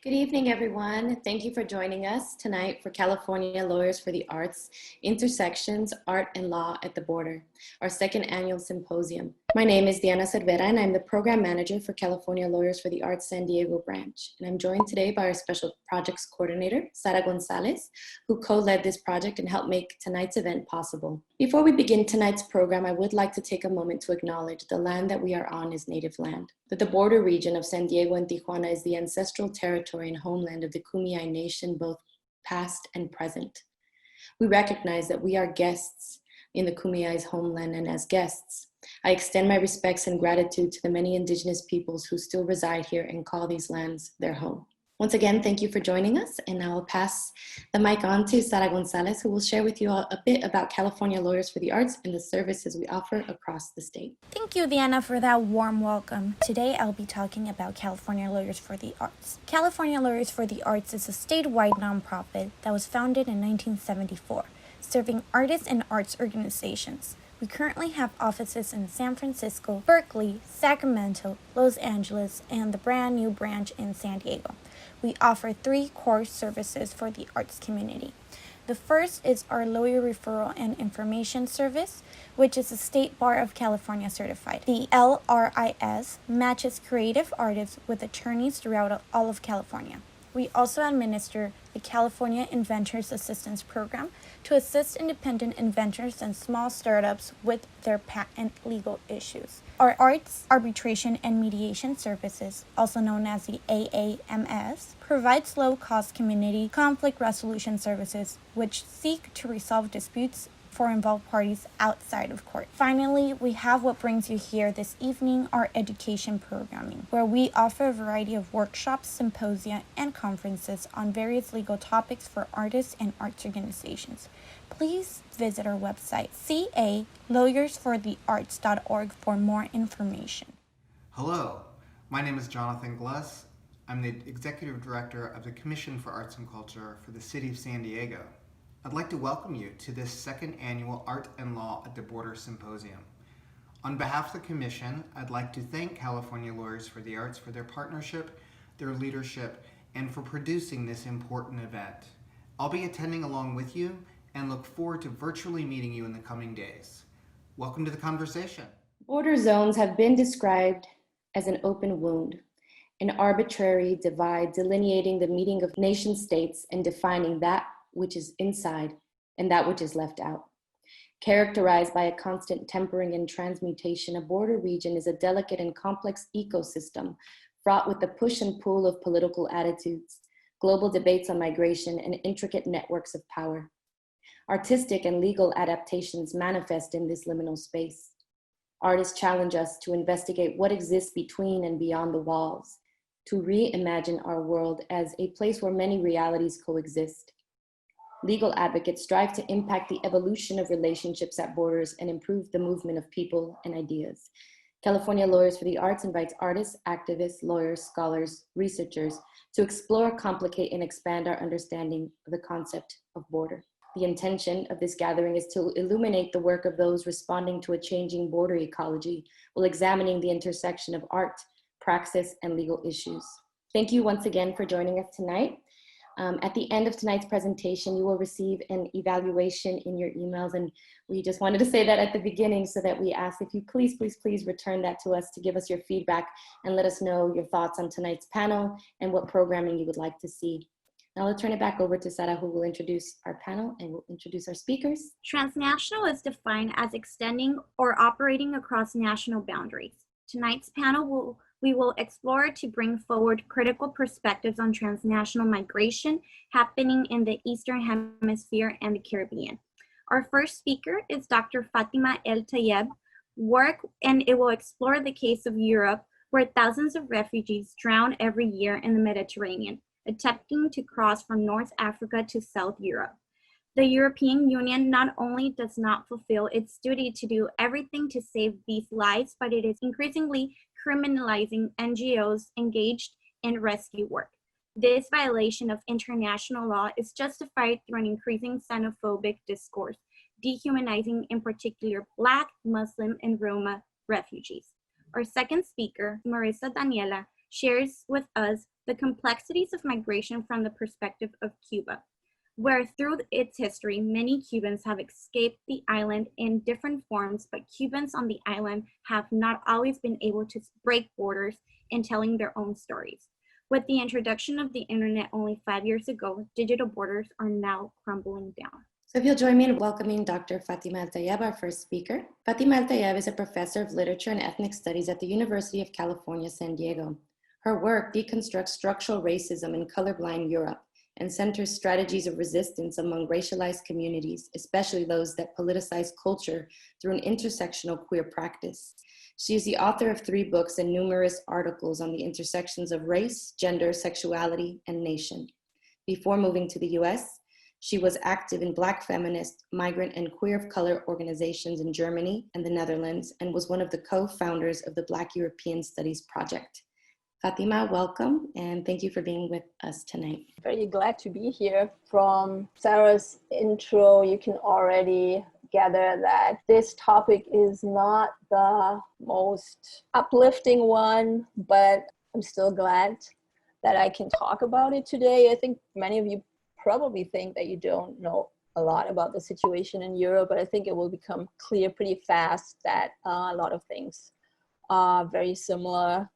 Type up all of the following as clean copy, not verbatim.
Good evening, everyone. Thank you for joining us tonight for California Lawyers for the Arts, Intersections, Art and Law at the Border, our second annual symposium. My name is Diana Cervera, and I'm the Program Manager for California Lawyers for the Arts San Diego branch. And I'm joined today by our Special Projects Coordinator, Sara Gonzalez, who co-led this project and helped make tonight's event possible. Before we begin tonight's program, I would like to take a moment to acknowledge the land that we are on is native land, that the border region of San Diego and Tijuana is the ancestral territory and homeland of the Kumeyaay Nation, both past and present. We recognize that we are guests in the Kumeyaay's homeland, and as guests, I extend my respects and gratitude to the many indigenous peoples who still reside here and call these lands their home. Once again, thank you for joining us, and now I'll pass the mic on to Sara Gonzalez, who will share with you all a bit about California Lawyers for the Arts and the services we offer across the state. Thank you, Diana, for that warm welcome. Today, I'll be talking about California Lawyers for the Arts. California Lawyers for the Arts is a statewide nonprofit that was founded in 1974, serving artists and arts organizations. We currently have offices in San Francisco, Berkeley, Sacramento, Los Angeles, and the brand new branch in San Diego. We offer 3 core services for the arts community. The first is our Lawyer Referral and Information Service, which is a State Bar of California certified. The LRIS matches creative artists with attorneys throughout all of California. We also administer the California Inventors Assistance Program to assist independent inventors and small startups with their patent legal issues. Our Arts, Arbitration, and Mediation Services, also known as the AAMS, provides low-cost community conflict resolution services which seek to resolve disputes for involved parties outside of court. Finally, we have what brings you here this evening, our education programming, where we offer a variety of workshops, symposia, and conferences on various legal topics for artists and arts organizations. Please visit our website, calawyersforthearts.org, for more information. Hello, my name is Jonathan Gless. I'm the Executive Director of the Commission for Arts and Culture for the City of San Diego. I'd like to welcome you to this second annual Art and Law at the Border Symposium. On behalf of the Commission, I'd like to thank California Lawyers for the Arts for their partnership, their leadership, and for producing this important event. I'll be attending along with you and look forward to virtually meeting you in the coming days. Welcome to the conversation. Border zones have been described as an open wound, an arbitrary divide delineating the meeting of nation states and defining that which is inside and that which is left out. Characterized by a constant tempering and transmutation, a border region is a delicate and complex ecosystem fraught with the push and pull of political attitudes, global debates on migration, and intricate networks of power. Artistic and legal adaptations manifest in this liminal space. Artists challenge us to investigate what exists between and beyond the walls, to reimagine our world as a place where many realities coexist. Legal advocates strive to impact the evolution of relationships at borders and improve the movement of people and ideas. California Lawyers for the Arts invites artists, activists, lawyers, scholars, researchers to explore, complicate, and expand our understanding of the concept of border. The intention of this gathering is to illuminate the work of those responding to a changing border ecology while examining the intersection of art, praxis, and legal issues. Thank you once again for joining us tonight. At the end of tonight's presentation, you will receive an evaluation in your emails, and we just wanted to say that at the beginning so that we ask if you please return that to us to give us your feedback and let us know your thoughts on tonight's panel and what programming you would like to see. Now I'll turn it back over to Sara, who will introduce our panel and will introduce our speakers. Transnational is defined as extending or operating across national boundaries. Tonight's panel we will explore to bring forward critical perspectives on transnational migration happening in the Eastern Hemisphere and the Caribbean. Our first speaker is Dr. Fatima El Tayeb, and it will explore the case of Europe, where thousands of refugees drown every year in the Mediterranean, attempting to cross from North Africa to South Europe. The European Union not only does not fulfill its duty to do everything to save these lives, but it is increasingly criminalizing NGOs engaged in rescue work. This violation of international law is justified through an increasing xenophobic discourse, dehumanizing in particular Black, Muslim, and Roma refugees. Our second speaker, Marissa Daniela, shares with us the complexities of migration from the perspective of Cuba, where through its history, many Cubans have escaped the island in different forms, but Cubans on the island have not always been able to break borders in telling their own stories. With the introduction of the internet only 5 years ago, digital borders are now crumbling down. So if you'll join me in welcoming Dr. Fatima El-Tayeb, our first speaker. Fatima El-Tayeb is a professor of literature and ethnic studies at the University of California, San Diego. Her work deconstructs structural racism in colorblind Europe and centers strategies of resistance among racialized communities, especially those that politicize culture through an intersectional queer practice. She is the author of 3 books and numerous articles on the intersections of race, gender, sexuality, and nation. Before moving to the US, she was active in Black feminist, migrant, and queer of color organizations in Germany and the Netherlands, and was one of the co-founders of the Black European Studies Project. Fatima, welcome, and thank you for being with us tonight. Very glad to be here. From Sarah's intro, you can already gather that this topic is not the most uplifting one, but I'm still glad that I can talk about it today. I think many of you probably think that you don't know a lot about the situation in Europe, but I think it will become clear pretty fast that a lot of things are very similar.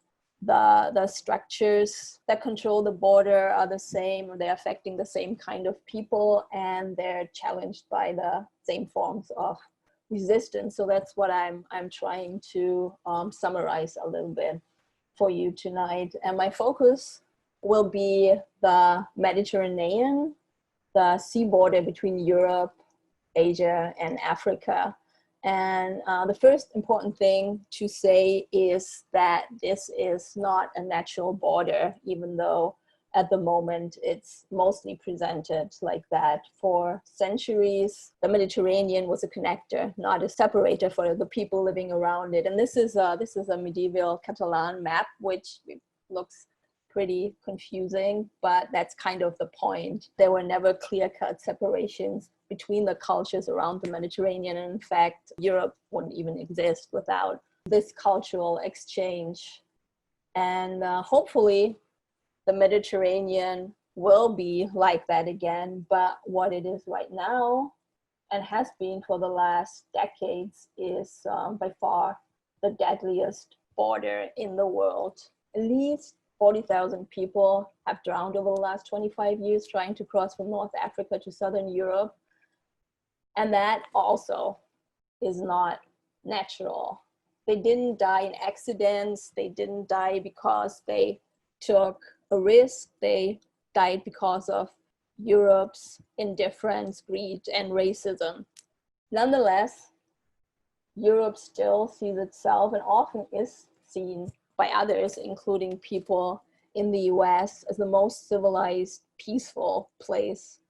The structures that control the border are the same, or they're affecting the same kind of people, and they're challenged by the same forms of resistance. So that's what I'm trying to summarize a little bit for you tonight. And my focus will be the Mediterranean, the sea border between Europe, Asia, and Africa. And the first important thing to say is that this is not a natural border, even though at the moment it's mostly presented like that. For centuries, the Mediterranean was a connector, not a separator for the people living around it. And this is a medieval Catalan map, which looks pretty confusing, but that's kind of the point. There were never clear-cut separations between the cultures around the Mediterranean. And in fact, Europe wouldn't even exist without this cultural exchange. And hopefully the Mediterranean will be like that again. But what it is right now, and has been for the last decades, is by far the deadliest border in the world. At least 40,000 people have drowned over the last 25 years trying to cross from North Africa to Southern Europe. And that also is not natural. They didn't die in accidents. They didn't die because they took a risk. They died because of Europe's indifference, greed, and racism. Nonetheless, Europe still sees itself, and often is seen by others, including people in the US, as the most civilized, peaceful place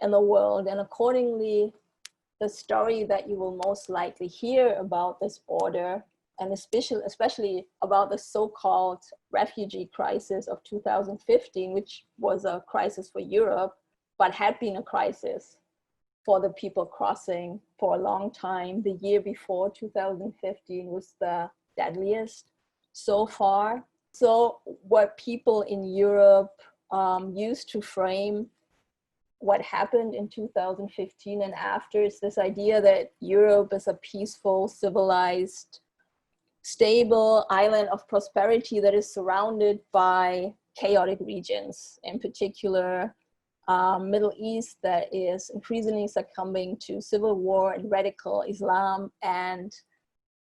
in the world. And accordingly, the story that you will most likely hear about this border, and especially about the so-called refugee crisis of 2015, which was a crisis for Europe, but had been a crisis for the people crossing for a long time. The year before 2015 was the deadliest so far. So what people in Europe used to frame what happened in 2015 and after is this idea that Europe is a peaceful, civilized, stable island of prosperity that is surrounded by chaotic regions, in particular Middle East, that is increasingly succumbing to civil war and radical Islam, and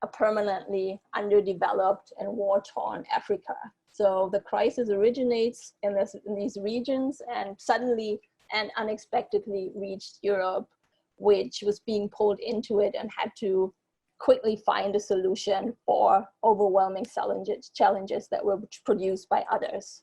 a permanently underdeveloped and war-torn Africa. So the crisis originates in these regions and suddenly and unexpectedly reached Europe, which was being pulled into it and had to quickly find a solution for overwhelming challenges that were produced by others.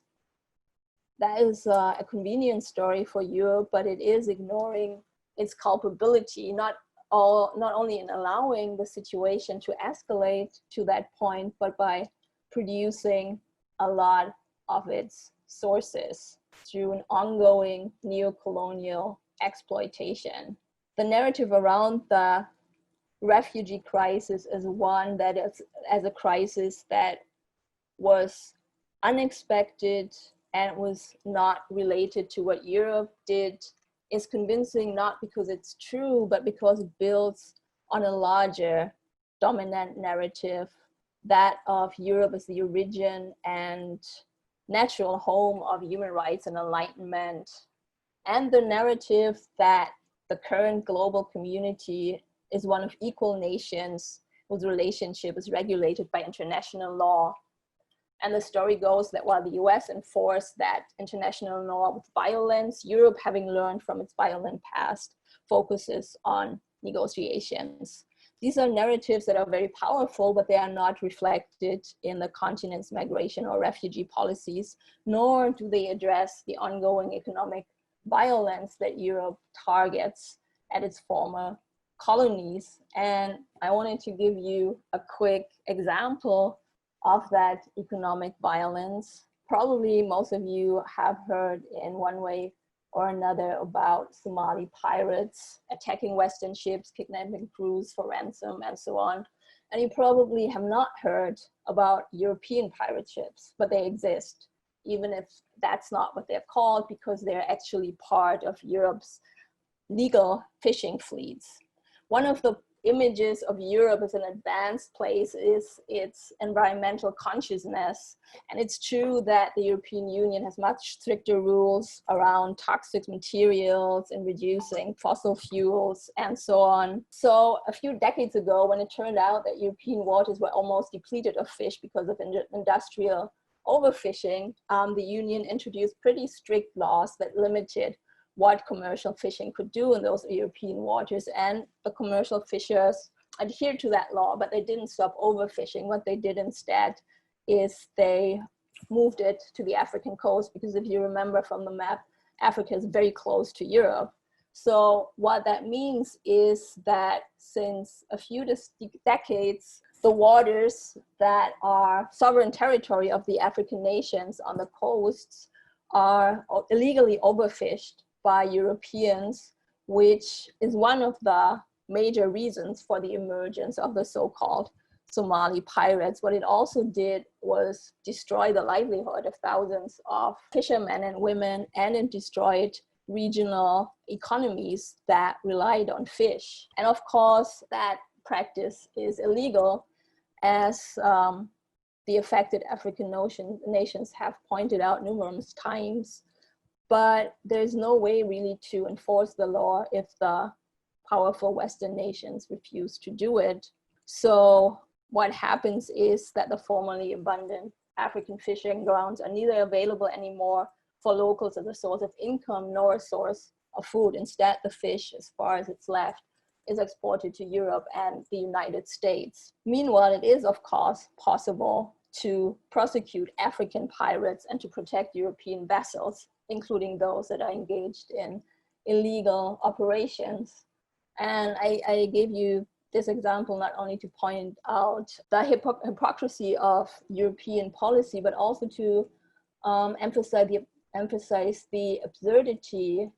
That is a convenient story for Europe, but it is ignoring its culpability, not only in allowing the situation to escalate to that point, but by producing a lot of its sources through an ongoing neo-colonial exploitation. The narrative around the refugee crisis is one that is as a crisis that was unexpected and was not related to what Europe did is convincing, not because it's true, but because it builds on a larger dominant narrative, that of Europe as the origin and natural home of human rights and enlightenment, and the narrative that the current global community is one of equal nations whose relationship is regulated by international law. And the story goes that while the US enforced that international law with violence, Europe, having learned from its violent past, focuses on negotiations. These are narratives that are very powerful, but they are not reflected in the continent's migration or refugee policies, nor do they address the ongoing economic violence that Europe targets at its former colonies. And I wanted to give you a quick example of that economic violence. Probably most of you have heard in one way or another about Somali pirates attacking Western ships, kidnapping crews for ransom, and so on. And you probably have not heard about European pirate ships, but they exist, even if that's not what they're called, because they're actually part of Europe's legal fishing fleets. One of the images of Europe as an advanced place is its environmental consciousness. And it's true that the European Union has much stricter rules around toxic materials and reducing fossil fuels and so on. So a few decades ago, when it turned out that European waters were almost depleted of fish because of industrial overfishing, the Union introduced pretty strict laws that limited what commercial fishing could do in those European waters, and the commercial fishers adhered to that law, but they didn't stop overfishing. What they did instead is they moved it to the African coast, because if you remember from the map, Africa is very close to Europe. So what that means is that since a few decades, the waters that are sovereign territory of the African nations on the coasts are illegally overfished by Europeans, which is one of the major reasons for the emergence of the so-called Somali pirates. What it also did was destroy the livelihood of thousands of fishermen and women, and it destroyed regional economies that relied on fish. And of course, that practice is illegal, as the affected African nations have pointed out numerous times. But there's no way really to enforce the law if the powerful Western nations refuse to do it. So what happens is that the formerly abundant African fishing grounds are neither available anymore for locals as a source of income nor a source of food. Instead, the fish, as far as it's left, is exported to Europe and the United States. Meanwhile, it is, of course, possible to prosecute African pirates and to protect European vessels, including those that are engaged in illegal operations. And I gave you this example not only to point out the hypocrisy of European policy, but also to emphasize the absurdity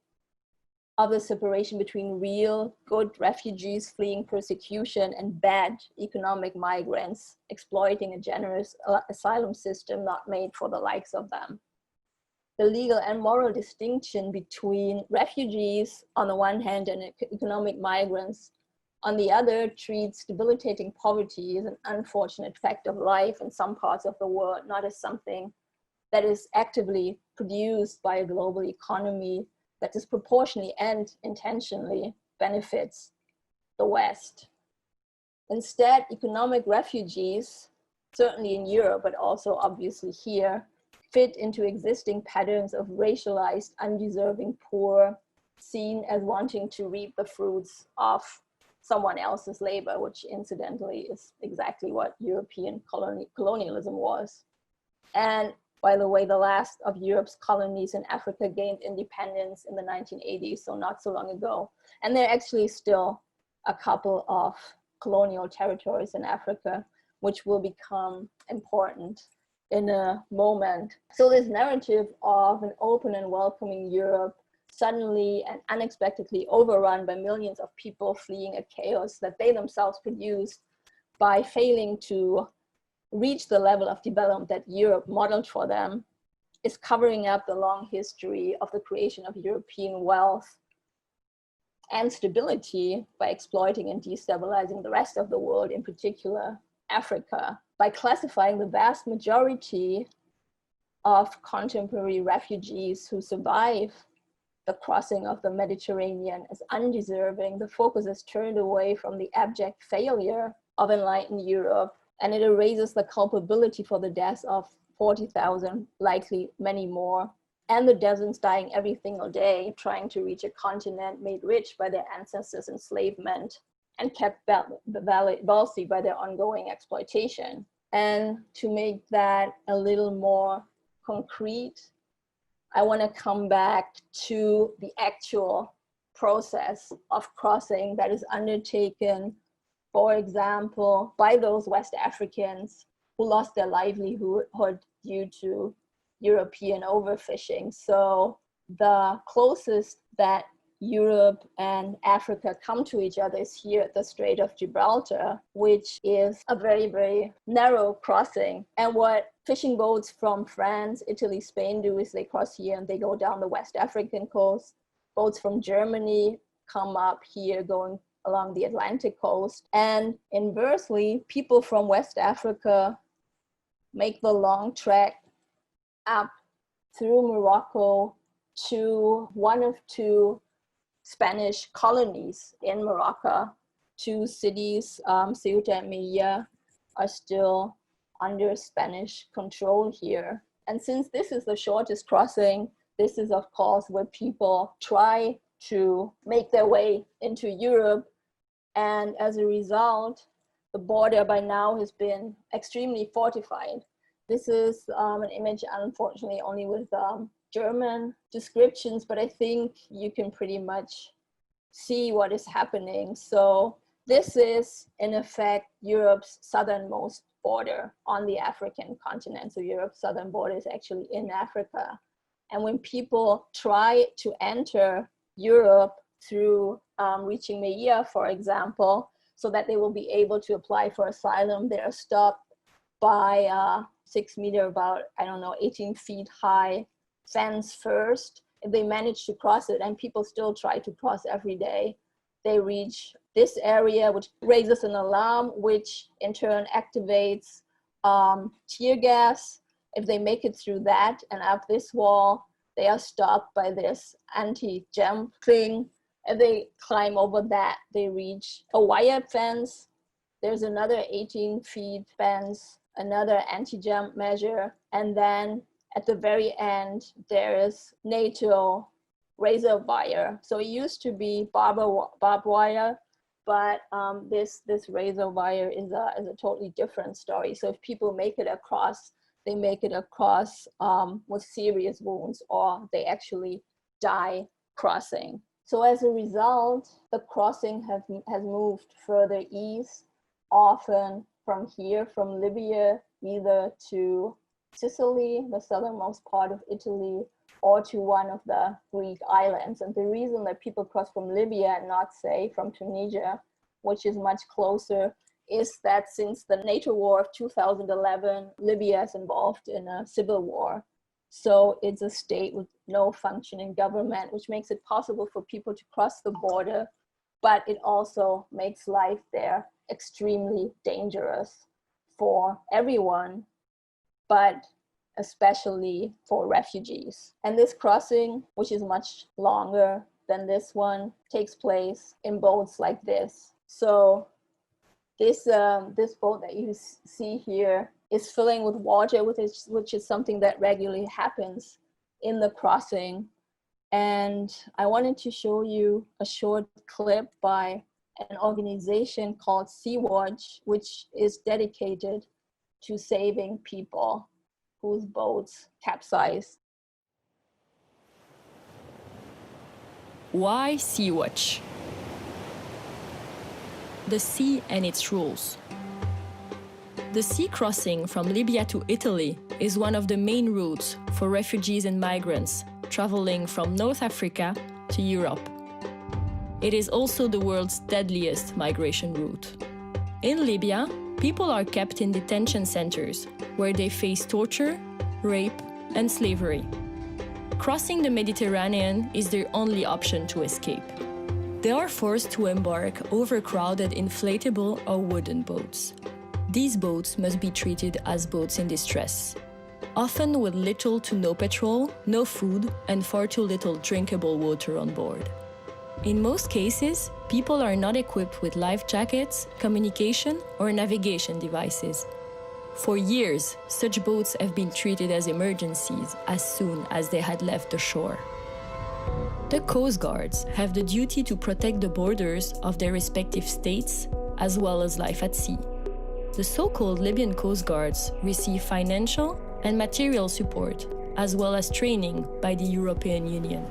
of the separation between real good refugees fleeing persecution and bad economic migrants exploiting a generous asylum system not made for the likes of them. The legal and moral distinction between refugees on the one hand and economic migrants on the other treats debilitating poverty as an unfortunate fact of life in some parts of the world, not as something that is actively produced by a global economy that disproportionately and intentionally benefits the West. Instead, economic refugees, certainly in Europe, but also obviously here, fit into existing patterns of racialized, undeserving poor, seen as wanting to reap the fruits of someone else's labor, which incidentally is exactly what European colonialism was. And by the way, the last of Europe's colonies in Africa gained independence in the 1980s, so not so long ago. And there are actually still a couple of colonial territories in Africa, which will become important in a moment. So this narrative of an open and welcoming Europe suddenly and unexpectedly overrun by millions of people fleeing a chaos that they themselves produced by failing to reach the level of development that Europe modeled for them is covering up the long history of the creation of European wealth and stability by exploiting and destabilizing the rest of the world, in particular Africa, by classifying the vast majority of contemporary refugees who survive the crossing of the Mediterranean as undeserving. The focus is turned away from the abject failure of enlightened Europe, and it erases the culpability for the deaths of 40,000, likely many more, and the dozens dying every single day trying to reach a continent made rich by their ancestors' enslavement and kept wealthy by their ongoing exploitation. And to make that a little more concrete, I want to come back to the actual process of crossing that is undertaken, for example, by those West Africans who lost their livelihood due to European overfishing. So the closest that Europe and Africa come to each other is here at the Strait of Gibraltar, which is a very, very narrow crossing. And what fishing boats from France, Italy, Spain do is they cross here and they go down the West African coast. Boats from Germany come up here going along the Atlantic coast. And inversely, people from West Africa make the long trek up through Morocco to one of two Spanish colonies in Morocco. Two cities, Ceuta and Melilla, are still under Spanish control here. And since this is the shortest crossing, this is of course where people try to make their way into Europe. And as a result, the border by now has been extremely fortified. This is an image, unfortunately, only with German descriptions, but I think you can pretty much see what is happening. So this is, in effect, Europe's southernmost border on the African continent. So Europe's southern border is actually in Africa. And when people try to enter Europe through reaching Melilla, for example, so that they will be able to apply for asylum, they are stopped by 6 meter, about, 18 feet high fence first. If they manage to cross it, and people still try to cross every day, they reach this area, which raises an alarm, which in turn activates tear gas. If they make it through that and up this wall, they are stopped by this anti-jump thing. If they climb over that, they reach a wire fence. There's another 18 feet fence, another anti-jump measure, and then at the very end, there is NATO razor wire. So it used to be barbed wire, but this razor wire is a totally different story. So if people make it across, they make it across with serious wounds, or they actually die crossing. So as a result, the crossing has moved further east, often from here, from Libya, either to Sicily, the southernmost part of Italy, or to one of the Greek islands. And the reason that people cross from Libya and not, say, from Tunisia, which is much closer, is that since the NATO war of 2011, Libya is involved in a civil war. So it's a state with no functioning government, which makes it possible for people to cross the border, but it also makes life there extremely dangerous for everyone, but especially for refugees. And this crossing, which is much longer than this one, takes place in boats like this. So this boat that you see here is filling with water, which is something that regularly happens in the crossing. And I wanted to show you a short clip by an organization called Sea-Watch, which is dedicated to saving people whose boats capsize. Why Sea-Watch? The sea and its rules. The sea crossing from Libya to Italy is one of the main routes for refugees and migrants traveling from North Africa to Europe. It is also the world's deadliest migration route. In Libya, People are kept in detention centers where they face torture, rape, and slavery. Crossing the Mediterranean is their only option to escape. They are forced to embark overcrowded inflatable or wooden boats. These boats must be treated as boats in distress, often with little to no petrol, no food, and far too little drinkable water on board. In most cases, people are not equipped with life jackets, communication, or navigation devices. For years, such boats have been treated as emergencies as soon as they had left the shore. The Coast Guards have the duty to protect the borders of their respective states, as well as life at sea. The so-called Libyan Coast Guards receive financial and material support, as well as training by the European Union.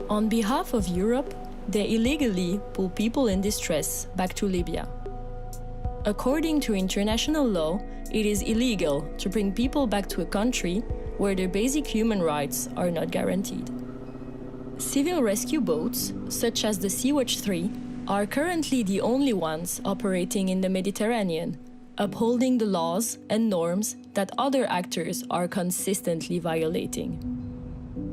On behalf of Europe, they illegally pull people in distress back to Libya. According to international law, it is illegal to bring people back to a country where their basic human rights are not guaranteed. Civil rescue boats, such as the Sea-Watch 3, are currently the only ones operating in the Mediterranean, upholding the laws and norms that other actors are consistently violating.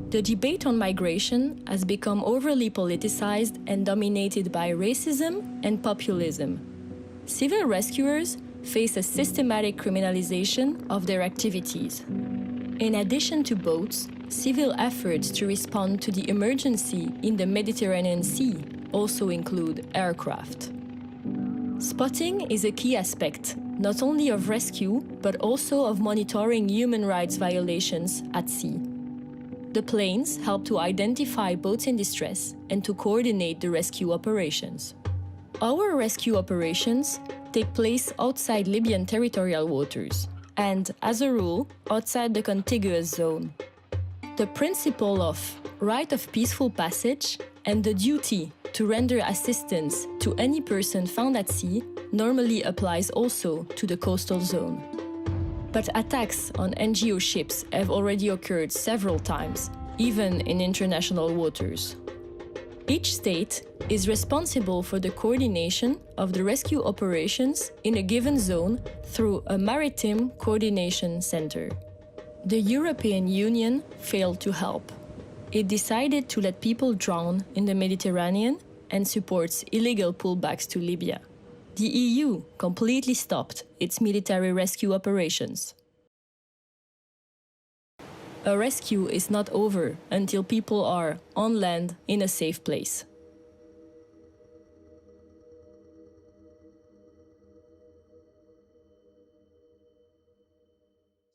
The debate on migration has become overly politicized and dominated by racism and populism. Civil rescuers face a systematic criminalization of their activities. In addition to boats, civil efforts to respond to the emergency in the Mediterranean Sea also include aircraft. Spotting is a key aspect, not only of rescue, but also of monitoring human rights violations at sea. The planes help to identify boats in distress and to coordinate the rescue operations. Our rescue operations take place outside Libyan territorial waters and, as a rule, outside the contiguous zone. The principle of right of peaceful passage and the duty to render assistance to any person found at sea normally applies also to the coastal zone. But attacks on NGO ships have already occurred several times, even in international waters. Each state is responsible for the coordination of the rescue operations in a given zone through a maritime coordination center. The European Union failed to help. It decided to let people drown in the Mediterranean and supports illegal pullbacks to Libya. The EU completely stopped its military rescue operations. A rescue is not over until people are on land in a safe place.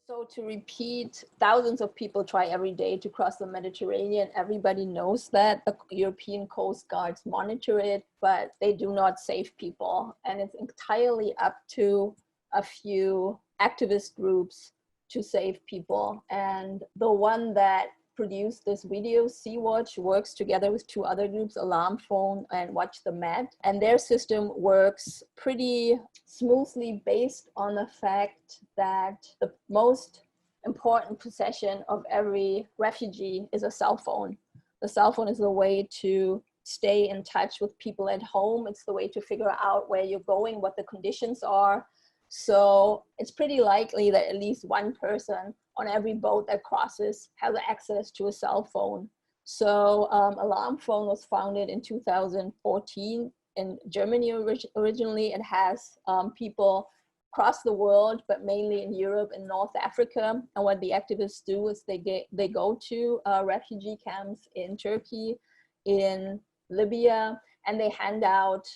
So to repeat, thousands of people try every day to cross the Mediterranean. Everybody knows that. The European Coast Guards monitor it, but they do not save people. And it's entirely up to a few activist groups to save people. And the one that produced this video, Sea-Watch, works together with two other groups, Alarm Phone and Watch the Med. And their system works pretty smoothly based on the fact that the most important possession of every refugee is a cell phone. The cell phone is the way to stay in touch with people at home. It's the way to figure out where you're going, what the conditions are. So it's pretty likely that at least one person on every boat that crosses has access to a cell phone. So Alarm Phone was founded in 2014 in Germany originally. It has people across the world, but mainly in Europe and North Africa. And what the activists do is they go to refugee camps in Turkey, in Libya, and they hand out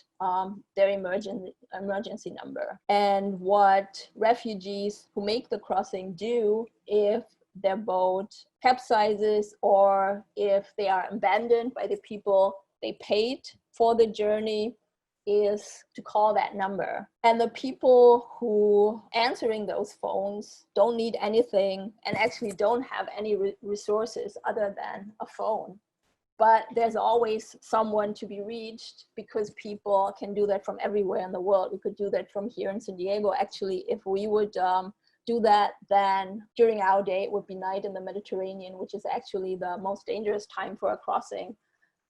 their emergency number. And what refugees who make the crossing do if their boat capsizes or if they are abandoned by the people they paid for the journey is to call that number. And the people who answering those phones don't need anything and actually don't have any resources other than a phone. But there's always someone to be reached because people can do that from everywhere in the world. We could do that from here in San Diego. Actually, if we would do that, then during our day, it would be night in the Mediterranean, which is actually the most dangerous time for a crossing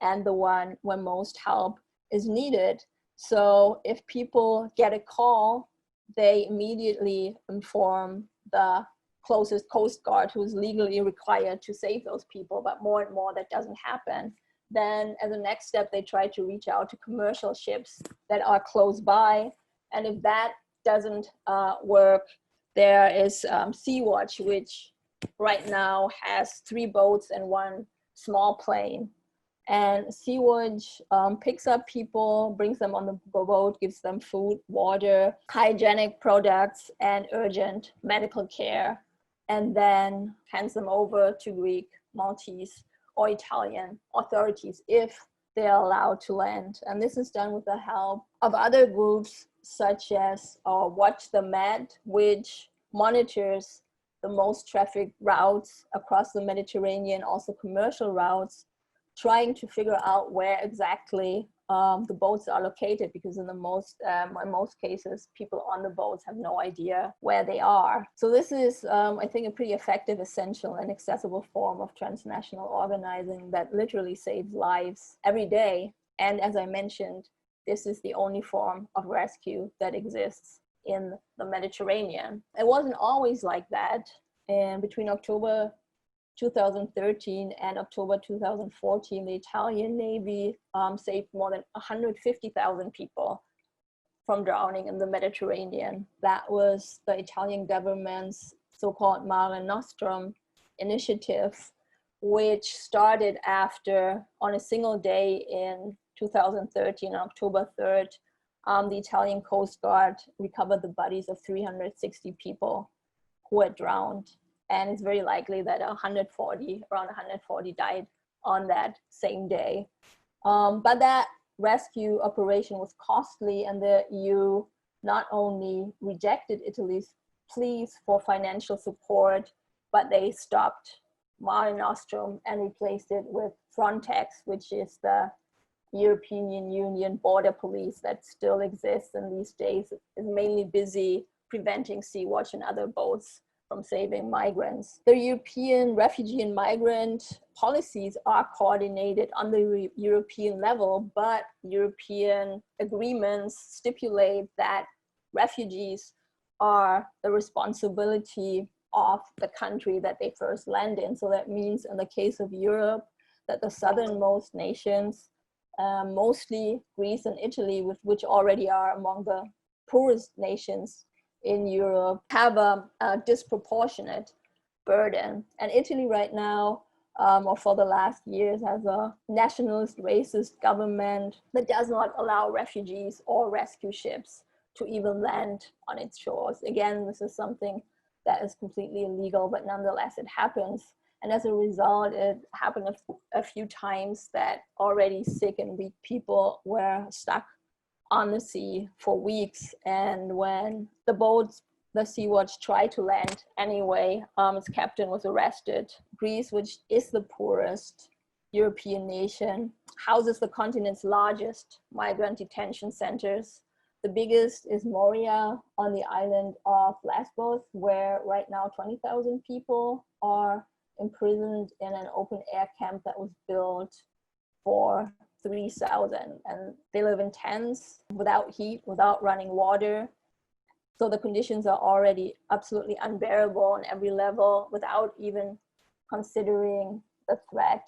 and the one when most help is needed. So if people get a call they immediately inform the closest Coast Guard who is legally required to save those people, but more and more that doesn't happen. Then as a next step, they try to reach out to commercial ships that are close by. And if that doesn't work, there is Sea-Watch, which right now has 3 boats and 1 small plane. And Sea-Watch picks up people, brings them on the boat, gives them food, water, hygienic products, and urgent medical care, and then hands them over to Greek, Maltese, or Italian authorities if they're allowed to land. And this is done with the help of other groups such as Watch the Med, which monitors the most trafficked routes across the Mediterranean, also commercial routes, trying to figure out where exactly the boats are located, because in most cases, people on the boats have no idea where they are. So this is, I think, a pretty effective, essential, and accessible form of transnational organizing that literally saves lives every day. And as I mentioned, this is the only form of rescue that exists in the Mediterranean. It wasn't always like that. And between October 2013 and October 2014, the Italian Navy saved more than 150,000 people from drowning in the Mediterranean. That was the Italian government's so-called Mare Nostrum initiative, which started after, on a single day in 2013, on October 3rd, the Italian Coast Guard recovered the bodies of 360 people who had drowned. And it's very likely that around 140 died on that same day. But that rescue operation was costly, and the EU not only rejected Italy's pleas for financial support, but they stopped Mare Nostrum and replaced it with Frontex, which is the European Union border police that still exists in these days, is mainly busy preventing Sea-Watch and other boats from saving migrants. The European refugee and migrant policies are coordinated on the European level, but European agreements stipulate that refugees are the responsibility of the country that they first land in. So that means in the case of Europe, that the southernmost nations, mostly Greece and Italy, which already are among the poorest nations in Europe, have a disproportionate burden. And Italy right now, or for the last years, has a nationalist, racist government that does not allow refugees or rescue ships to even land on its shores. Again, this is something that is completely illegal, but nonetheless it happens. And as a result, it happened a few times that already sick and weak people were stuck on the sea for weeks. And when the boats, the Sea-Watch, tried to land anyway, its captain was arrested. Greece, which is the poorest European nation, houses the continent's largest migrant detention centers. The biggest is Moria on the island of Lesbos, where right now 20,000 people are imprisoned in an open air camp that was built for 3,000, and they live in tents without heat, without running water. So the conditions are already absolutely unbearable on every level, without even considering the threat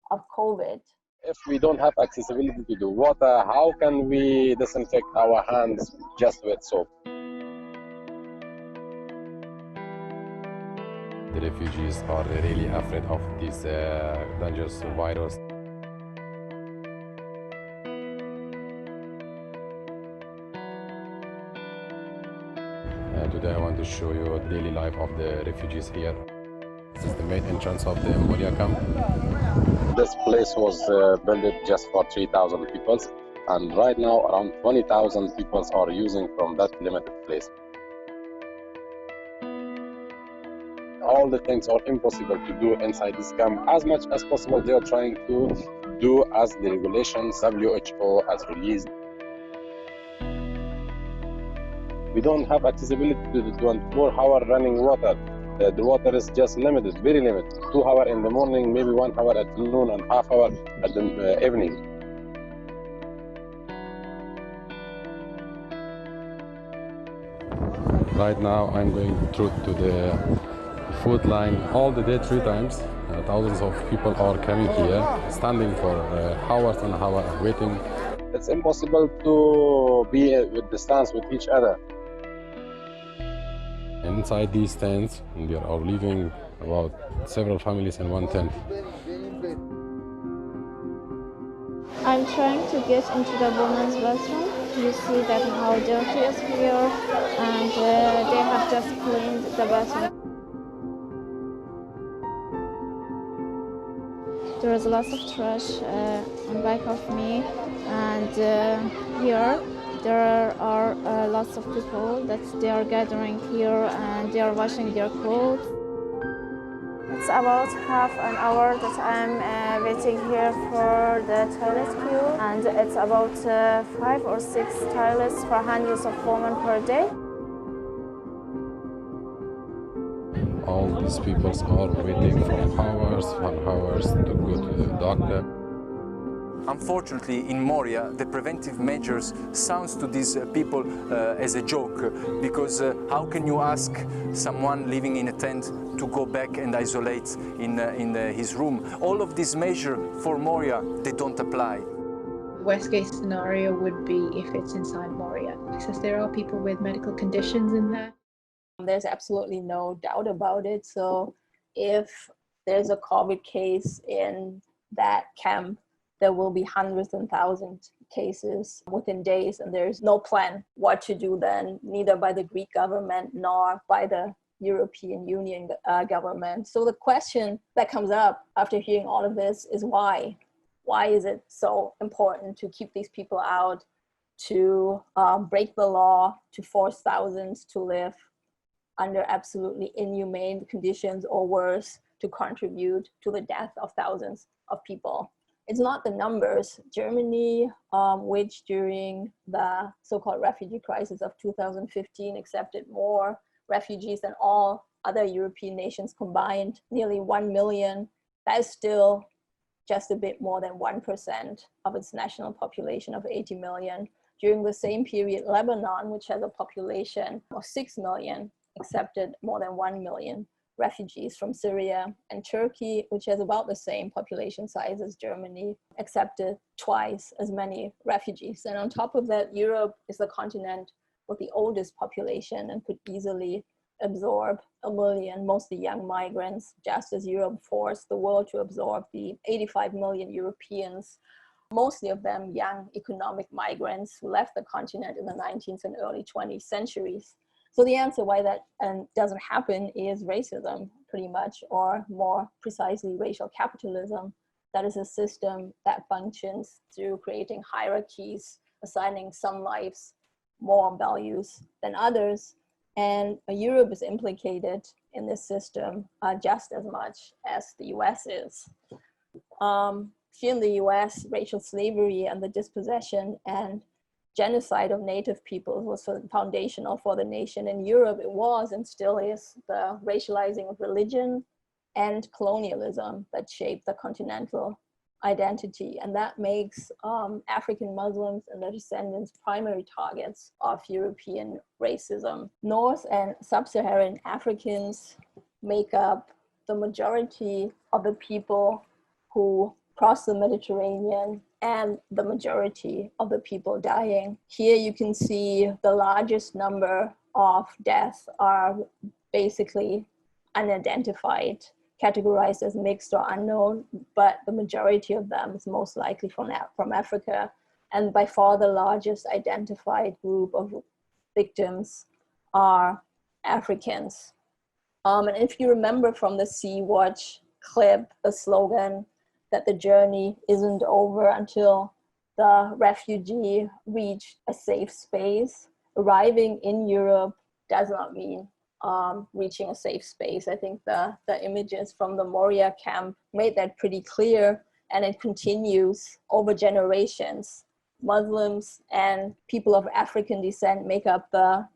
of COVID. If we don't have accessibility to the water, how can we disinfect our hands just with soap? The refugees are really afraid of this dangerous virus. Today I want to show you the daily life of the refugees here. This is the main entrance of the Moria camp. This place was built just for 3,000 people, and right now around 20,000 people are using from that limited place. All the things are impossible to do inside this camp. As much as possible, they are trying to do as the regulations WHO has released. We don't have accessibility to the 24-hour running water. The water is just limited, very limited. 2 hours in the morning, maybe 1 hour at noon, and half hour at the evening. Right now I'm going through to the food line all the day 3 times. Thousands of people are coming here, standing for hours and hours waiting. It's impossible to be with distance with each other. Inside these tents, and we are living about several families in one tent. I'm trying to get into the women's bathroom. You see that how dirty it is here, and they have just cleaned the bathroom. There is lots of trash on back of me, and here there are lots of people that they are gathering here and they are washing their clothes. It's about half an hour that I'm waiting here for the toilet queue, and it's about 5 or 6 toilets for hundreds of women per day. All these people are waiting from hours to go to the doctor. Unfortunately, in Moria, the preventive measures sounds to these people as a joke, because how can you ask someone living in a tent to go back and isolate in his room? All of these measures for Moria, they don't apply. Worst case scenario would be if it's inside Moria, because there are people with medical conditions in there. There's absolutely no doubt about it. So if there's a COVID case in that camp, there will be hundreds and thousands of cases within days, and there's no plan what to do then, neither by the Greek government nor by the European Union government. So the question that comes up after hearing all of this is why? Why is it so important to keep these people out, to break the law, to force thousands to live under absolutely inhumane conditions or worse, to contribute to the death of thousands of people? It's not the numbers. Germany, which during the so-called refugee crisis of 2015 accepted more refugees than all other European nations combined, nearly 1 million, that is still just a bit more than 1% of its national population of 80 million. During the same period, Lebanon, which has a population of 6 million, accepted more than 1 million refugees from Syria, and Turkey, which has about the same population size as Germany, accepted twice as many refugees. And on top of that, Europe is the continent with the oldest population and could easily absorb 1 million, mostly young migrants, just as Europe forced the world to absorb the 85 million Europeans, mostly of them young economic migrants who left the continent in the 19th and early 20th centuries. So the answer why that doesn't happen is racism, pretty much, or more precisely, racial capitalism. That is a system that functions through creating hierarchies, assigning some lives more values than others. And Europe is implicated in this system just as much as the US is. Here in the US, racial slavery and the dispossession and genocide of native peoples was foundational for the nation. In Europe, it was and still is the racializing of religion and colonialism that shaped the continental identity. And that makes African Muslims and their descendants primary targets of European racism. North and sub-Saharan Africans make up the majority of the people who cross the Mediterranean and the majority of the people dying. Here you can see the largest number of deaths are basically unidentified, categorized as mixed or unknown, but the majority of them is most likely from Africa, and by far the largest identified group of victims are Africans. And if you remember from the Sea-Watch clip, the slogan that the journey isn't over until the refugee reach a safe space, arriving in Europe does not mean reaching a safe space. I think the images from the Moria camp made that pretty clear, and it continues over generations. Muslims and people of African descent make up the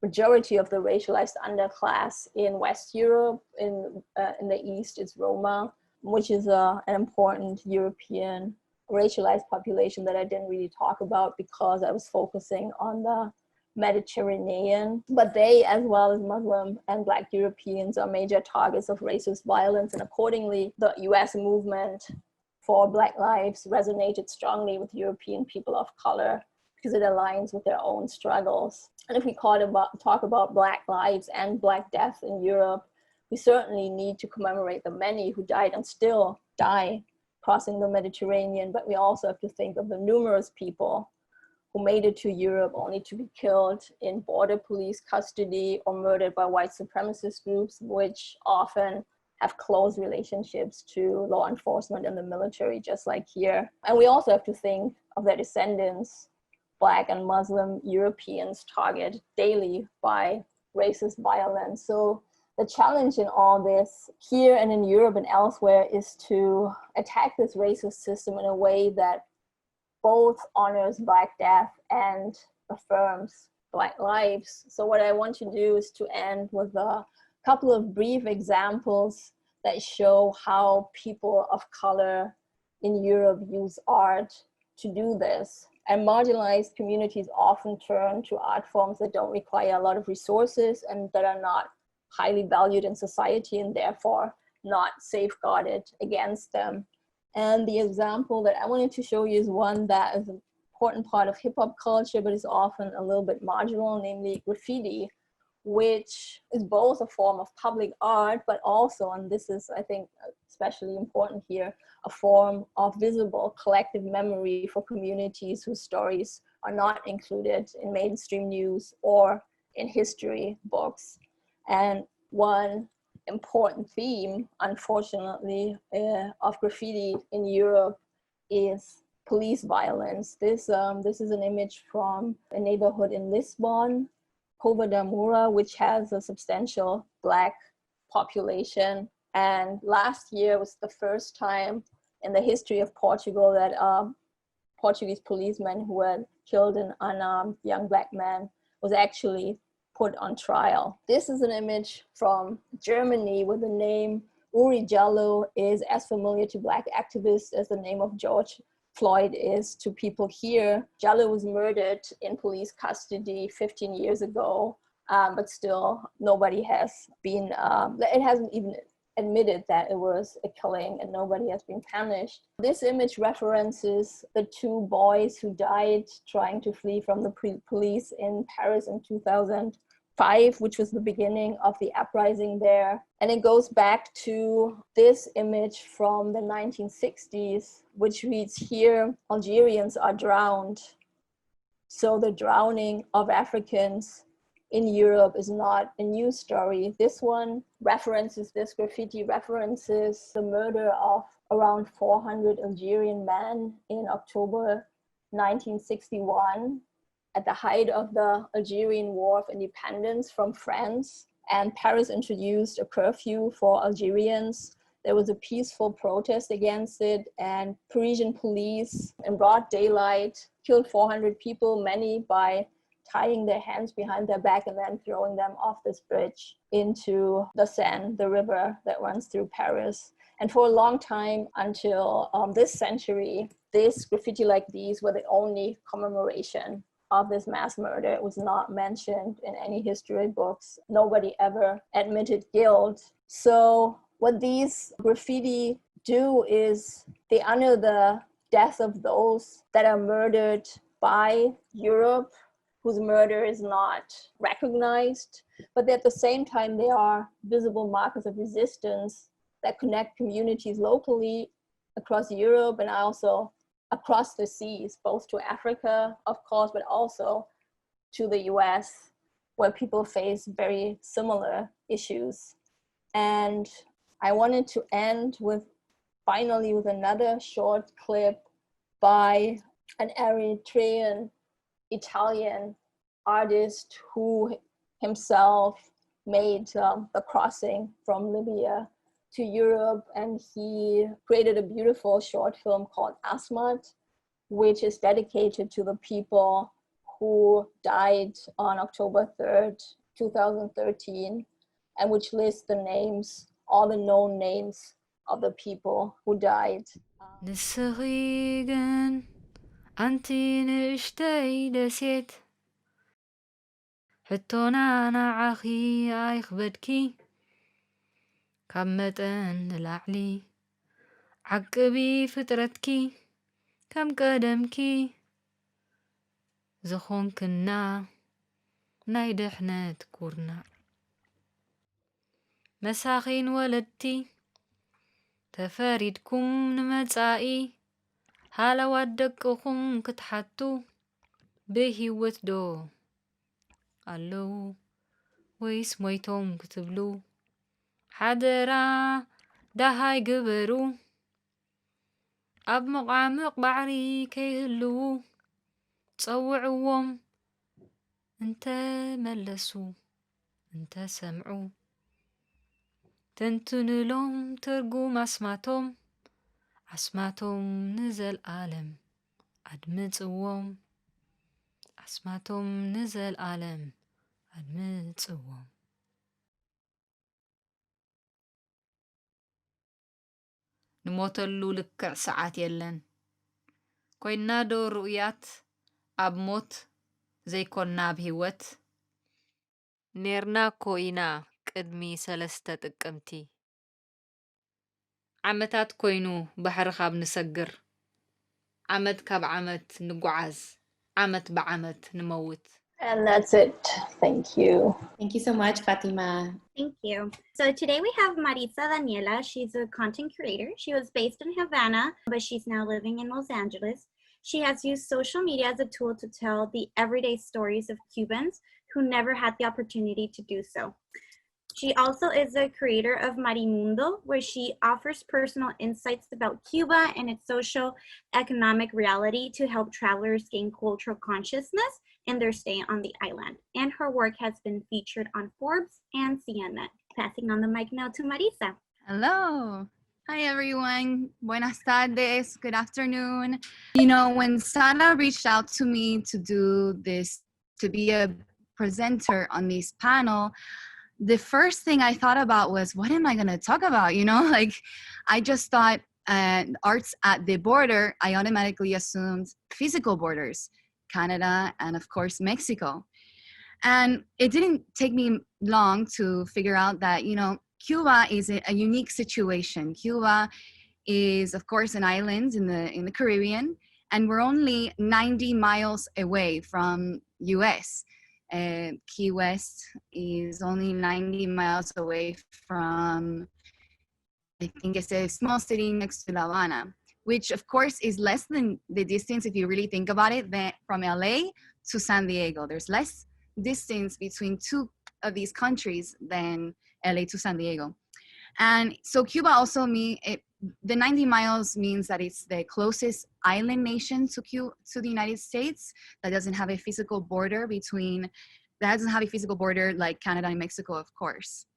majority of the racialized underclass in West Europe. In the East, it's Roma, which is an important European racialized population that I didn't really talk about because I was focusing on the Mediterranean, but they, as well as Muslim and Black Europeans, are major targets of racist violence. And accordingly, the US movement for Black lives resonated strongly with European people of color because it aligns with their own struggles. And if we talk about Black lives and Black death in Europe, we certainly need to commemorate the many who died and still die crossing the Mediterranean, but we also have to think of the numerous people who made it to Europe only to be killed in border police custody or murdered by white supremacist groups, which often have close relationships to law enforcement and the military, just like here. And we also have to think of their descendants, Black and Muslim Europeans, targeted daily by racist violence. So the challenge in all this here and in Europe and elsewhere is to attack this racist system in a way that both honors Black death and affirms Black lives. So what I want to do is to end with a couple of brief examples that show how people of color in Europe use art to do this. And marginalized communities often turn to art forms that don't require a lot of resources and that are not highly valued in society and therefore not safeguarded against them. And the example that I wanted to show you is one that is an important part of hip hop culture, but is often a little bit marginal, namely graffiti, which is both a form of public art, but also, and this is, I think, especially important here, a form of visible collective memory for communities whose stories are not included in mainstream news or in history books. And one important theme, unfortunately, of graffiti in Europe is police violence. This is an image from a neighborhood in Lisbon, Cova da Moura, which has a substantial Black population. And last year was the first time in the history of Portugal that Portuguese policeman who had killed an unarmed young Black man was actually put on trial. This is an image from Germany where the name Uri Jallo is as familiar to Black activists as the name of George Floyd is to people here. Jallo was murdered in police custody 15 years ago, but still nobody has been, it hasn't even admitted that it was a killing and nobody has been punished. This image references the two boys who died trying to flee from the police in Paris in 2005, which was the beginning of the uprising there. And it goes back to this image from the 1960s, which reads here, Algerians are drowned. So the drowning of Africans in Europe is not a new story. This one references, this graffiti references the murder of around 400 Algerian men in October 1961 at the height of the Algerian War of Independence from France. And Paris introduced a curfew for Algerians. There was a peaceful protest against it, and Parisian police in broad daylight killed 400 people, many by tying their hands behind their back and then throwing them off this bridge into the Seine, the river that runs through Paris. And for a long time, until this century, this graffiti like these were the only commemoration of this mass murder. It was not mentioned in any history books. Nobody ever admitted guilt. So what these graffiti do is they honor the death of those that are murdered by Europe, whose murder is not recognized, but at the same time, they are visible markers of resistance that connect communities locally across Europe and also across the seas, both to Africa, of course, but also to the US, where people face very similar issues. And I wanted to end finally with another short clip by an Eritrean Italian artist who himself made the crossing from Libya to Europe, and he created a beautiful short film called Asmat, which is dedicated to the people who died on October 3rd, 2013, and which lists the names, all the known names of the people who died. ሕቶና ንዓኺ ኣይኽበድኪ ካብ መጠን ንላዕሊ ዓቅቢ ፍጥረትኪ ከም ቀደምኪ ዝኾንክና ናይ ድሕነት ኩርናዕ መሳኺን ወለድቲ ተፈሪድኩም ንመጻኢ ሃለዋት ደቅኹም ክትሓቱ ብሂወት ዶ ኣለዉ ወይስ ሞይቶም ክትብሉ ሓደራ ዳሃይ ግበሩ ኣብ መቓምቕ ባዕሪ ከይህልዉ ጸውዕዎም እንተመለሱ እንተሰምዑ ተንትንሎም ትርጉም ኣስማቶም ንዘለዓለም ኣድምጽዎም ኣስማቶም ንዘለዓለም ኣድምጽዎም ንሞተሉ ልክዕ ሰዓት የለን ኮይና ዶ ሩእያት ኣብ ሞት ዘይኮና ብሂወት ኔርና ኮይና ቅድሚ 3 ጥቅምቲ ዓመታት ኮይኑ ባሕሪ ካብ ንሰግር ዓመት ካብ ዓመት ንጓዓዝ ዓመት ብዓመት ንመውት. And that's it. Thank you. Thank you so much, Fatima. Thank you. So today we have Maritza Daniela. She's a content creator. She was based in Havana, but she's now living in Los Angeles. She has used social media as a tool to tell the everyday stories of Cubans who never had the opportunity to do so. She also is a creator of Marimundo, where she offers personal insights about Cuba and its socio-economic reality to help travelers gain cultural consciousness in their stay on the island. And her work has been featured on Forbes and CNN. Passing on the mic now to Marisa. Hello. Hi, everyone. Buenas tardes. Good afternoon. You know, when Sana reached out to me to do this, to be a presenter on this panel, the first thing I thought about was, what am I going to talk about? You know, like I just thought arts at the border. I automatically assumed physical borders, Canada, and of course, Mexico. And it didn't take me long to figure out that, you know, Cuba is a unique situation. Cuba is, of course, an island in the Caribbean, and we're only 90 miles away from US. Key West is only 90 miles away from, I think it's a small city next to La Habana, which of course is less than the distance, if you really think about it, than from LA to San Diego. There's less distance between two of these countries than LA to San Diego. And so Cuba also the 90 miles means that it's the closest island nation to the United States that doesn't have a physical border like Canada and Mexico, of course.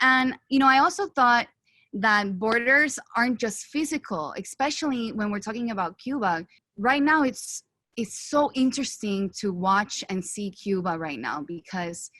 And, you know, I also thought that borders aren't just physical, especially when we're talking about Cuba. Right now, it's so interesting to watch and see Cuba right now, because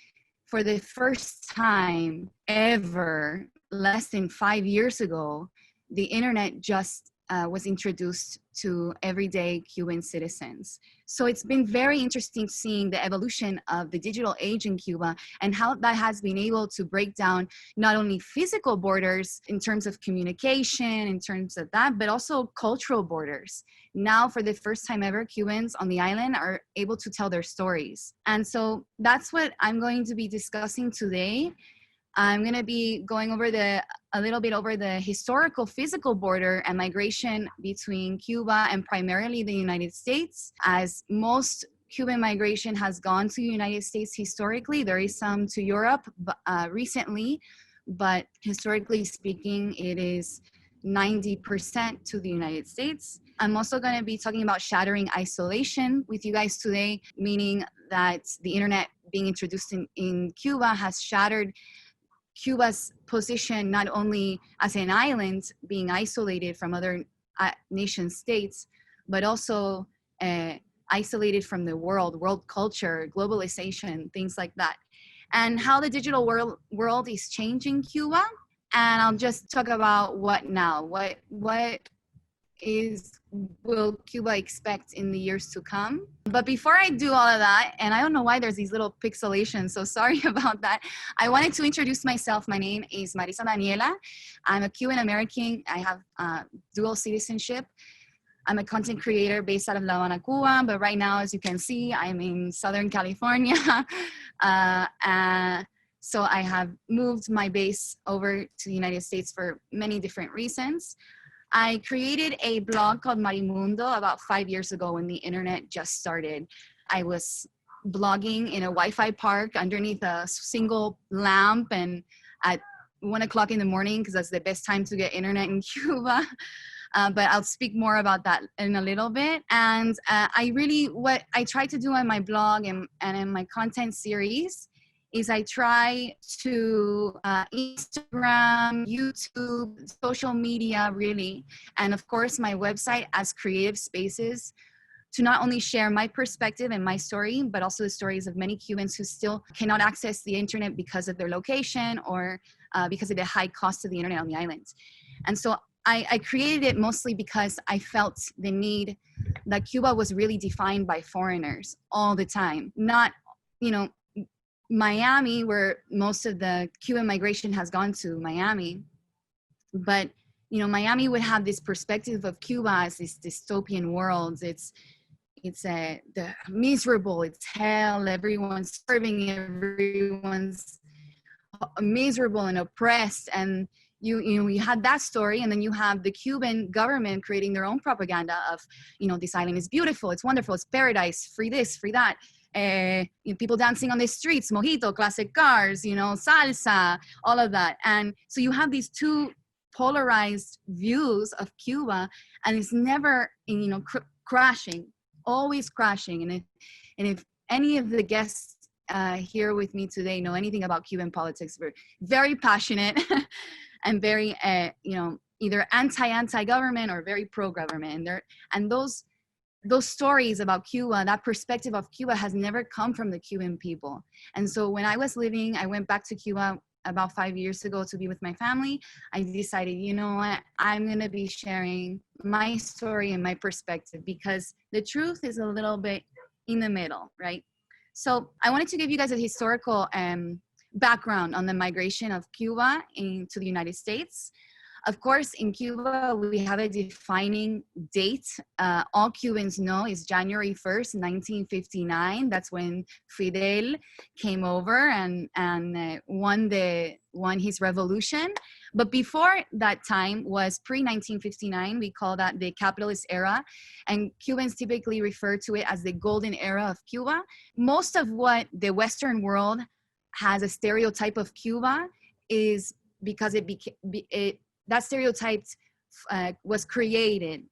for the first time ever, less than 5 years ago, the internet just was introduced to everyday Cuban citizens. So it's been very interesting seeing the evolution of the digital age in Cuba and how that has been able to break down not only physical borders in terms of communication, in terms of that, but also cultural borders. Now, for the first time ever, Cubans on the island are able to tell their stories. And so that's what I'm going to be discussing today. I'm going to be going over a little bit over the historical physical border and migration between Cuba and primarily the United States. As most Cuban migration has gone to the United States historically, there is some to Europe recently, but historically speaking, it is 90% to the United States. I'm also going to be talking about shattering isolation with you guys today, meaning that the internet being introduced in Cuba has shattered Cuba's position not only as an island being isolated from other nation states, but also isolated from the world culture, globalization, things like that. And how the digital world is changing Cuba. And I'll just talk about what now, what will Cuba expect in the years to come? But before I do all of that, and I don't know why there's these little pixelations, so sorry about that. I wanted to introduce myself. My name is Marisa Daniela. I'm a Cuban American. I have dual citizenship. I'm a content creator based out of La Habana, Cuba, but right now, as you can see, I'm in Southern California. So I have moved my base over to the United States for many different reasons. I created a blog called Marimundo about 5 years ago when the internet just started. I was blogging in a Wi-Fi park underneath a single lamp and at 1 o'clock in the morning, because that's the best time to get internet in Cuba. But I'll speak more about that in a little bit. And what I try to do on my blog and in my content series is I try to Instagram, YouTube, social media really, and of course my website as creative spaces to not only share my perspective and my story, but also the stories of many Cubans who still cannot access the internet because of their location or because of the high cost of the internet on the island. And so I created it mostly because I felt the need that Cuba was really defined by foreigners all the time. Not, Miami, where most of the Cuban migration has gone to Miami, but Miami would have this perspective of Cuba as this dystopian world. It's the miserable, it's hell, everyone's starving, everyone's miserable and oppressed, and you had that story, and then you have the Cuban government creating their own propaganda of this island is beautiful, it's wonderful, it's paradise, free this, free that. People dancing on the streets, mojito, classic cars, salsa, all of that. And so you have these two polarized views of Cuba, and it's never, crashing, always crashing. And if any of the guests here with me today know anything about Cuban politics, we're very passionate and very, either anti-government or very pro-government. And those stories about Cuba, that perspective of Cuba has never come from the Cuban people. And so when I went back to Cuba about 5 years ago to be with my family. I decided, you know what, I'm gonna be sharing my story and my perspective because the truth is a little bit in the middle, right? So I wanted to give you guys a historical background on the migration of Cuba into the United States. Of course, in Cuba, we have a defining date. All Cubans know is January 1st, 1959. That's when Fidel came over and won his revolution. But before that time was pre-1959. We call that the capitalist era. And Cubans typically refer to it as the golden era of Cuba. Most of what the Western world has a stereotype of Cuba is because that stereotype was created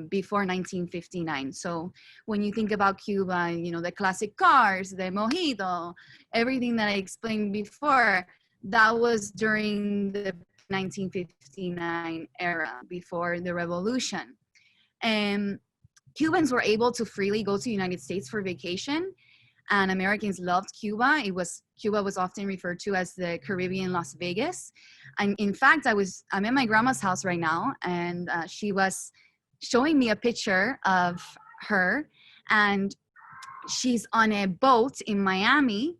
before 1959. So when you think about Cuba, you know, the classic cars, the mojito, everything that I explained before, that was during the 1959 era, before the revolution. And Cubans were able to freely go to the United States for vacation, and Americans loved Cuba. Cuba was often referred to as the Caribbean Las Vegas. And in fact, I'm in my grandma's house right now, and she was showing me a picture of her, and she's on a boat in Miami,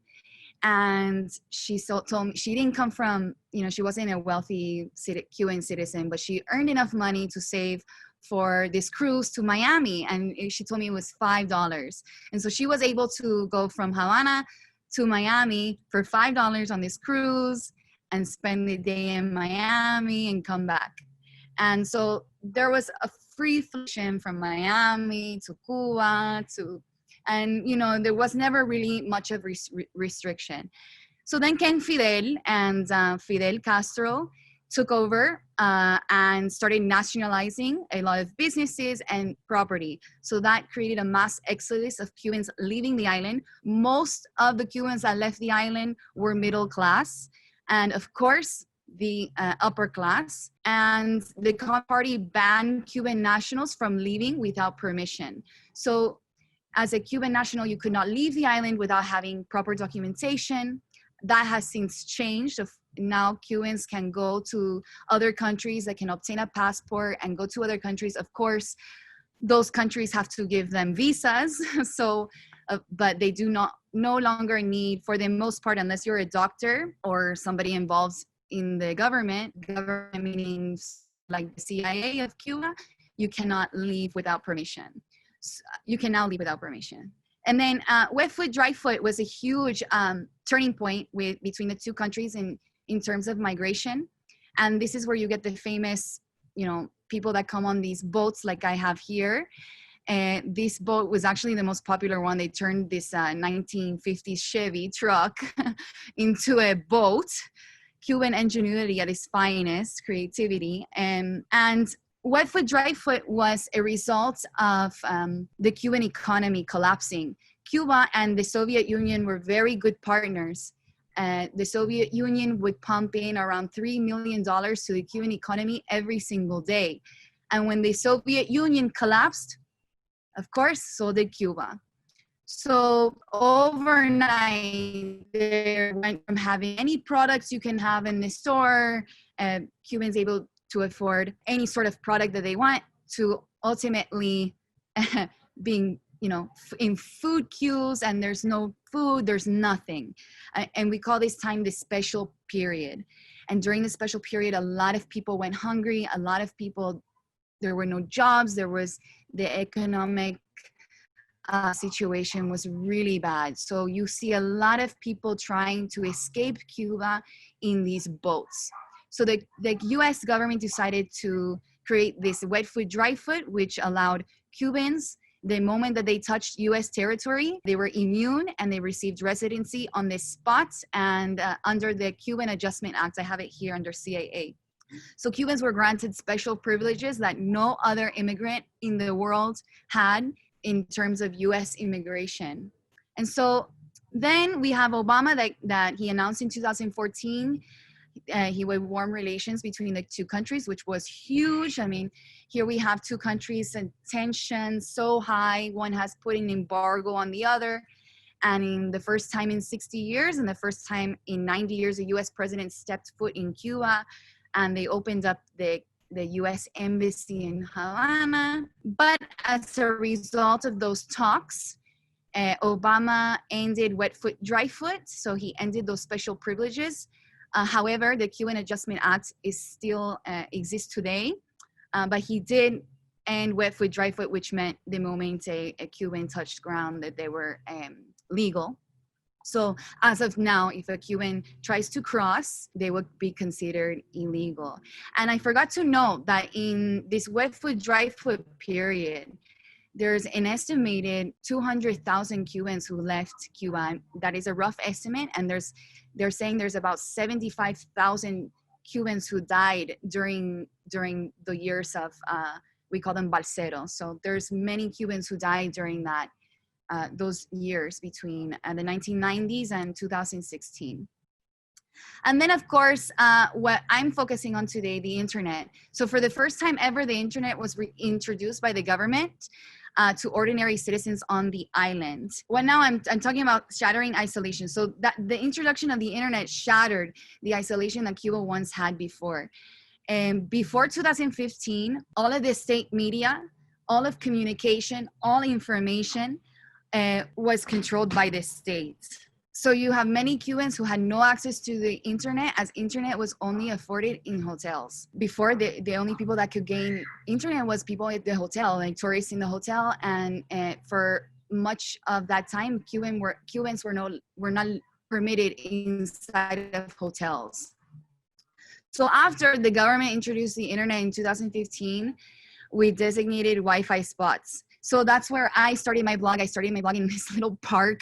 and she told me she didn't come from, you know, she wasn't a wealthy Cuban citizen, but she earned enough money to save for this cruise to Miami, and she told me it was $5. And so she was able to go from Havana to Miami for $5 on this cruise and spend the day in Miami and come back. And so there was a free flushing from Miami to Cuba and you know, there was never really much of restriction. So then came Fidel, and Fidel Castro took over and started nationalizing a lot of businesses and property. So that created a mass exodus of Cubans leaving the island. Most of the Cubans that left the island were middle class, and of course, the upper class. And the Communist Party banned Cuban nationals from leaving without permission. So as a Cuban national, you could not leave the island without having proper documentation. That has since changed. now Cubans can go to other countries, they can obtain a passport and go to other countries. Of course, those countries have to give them visas. So, but they do no longer need, for the most part, unless you're a doctor or somebody involved in the government meaning like the CIA of Cuba, you cannot leave without permission. You can now leave without permission. And then wet foot, dry foot was a huge turning point between the two countries in terms of migration. And this is where you get the famous, people that come on these boats like I have here. And this boat was actually the most popular one. They turned this 1950s Chevy truck into a boat. Cuban ingenuity at its finest, creativity. And wet foot, dry foot was a result of the Cuban economy collapsing. Cuba and the Soviet Union were very good partners. The Soviet Union would pump in around $3 million to the Cuban economy every single day. And when the Soviet Union collapsed, of course, so did Cuba. So overnight, they went from having any products you can have in the store, Cubans able to afford any sort of product that they want, to ultimately being, in food queues, and there's no food, there's nothing. And we call this time the special period. And during the special period, a lot of people went hungry. A lot of people, there were no jobs. There was the economic situation was really bad. So you see a lot of people trying to escape Cuba in these boats. So the US government decided to create this wet foot, dry foot, which allowed Cubans, the moment that they touched US territory, they were immune and they received residency on the spot and under the Cuban Adjustment Act. I have it here under CAA. So Cubans were granted special privileges that no other immigrant in the world had in terms of US immigration. And so then we have Obama that he announced in 2014, he would warm relations between the two countries, which was huge. I mean, here we have two countries and tension so high. One has put an embargo on the other. And in the first time in 60 years and the first time in 90 years, a US president stepped foot in Cuba and they opened up the US embassy in Havana. But as a result of those talks, Obama ended wet foot, dry foot. So he ended those special privileges. However, the Cuban Adjustment Act is still exists today. But he did end wet foot, dry foot, which meant the moment a Cuban touched ground that they were legal. So as of now, if a Cuban tries to cross, they would be considered illegal. And I forgot to note that in this wet foot, dry foot period, there's an estimated 200,000 Cubans who left Cuba. That is a rough estimate. And they're saying there's about 75,000 Cubans who died during the years of, we call them balseros. So there's many Cubans who died during that those years between the 1990s and 2016. And then, of course, what I'm focusing on today, the internet. So for the first time ever, the internet was introduced by the government to ordinary citizens on the island. Well, now I'm talking about shattering isolation. So that the introduction of the internet shattered the isolation that Cuba once had before. And before 2015, all of the state media, all of communication, all information was controlled by the state. So you have many Cubans who had no access to the internet, as internet was only afforded in hotels. Before, the only people that could gain internet was people at the hotel, like tourists in the hotel. And for much of that time, Cubans were not permitted inside of hotels. So after the government introduced the internet in 2015, we designated Wi-Fi spots. So that's where I started my blog. I started my blog in this little park.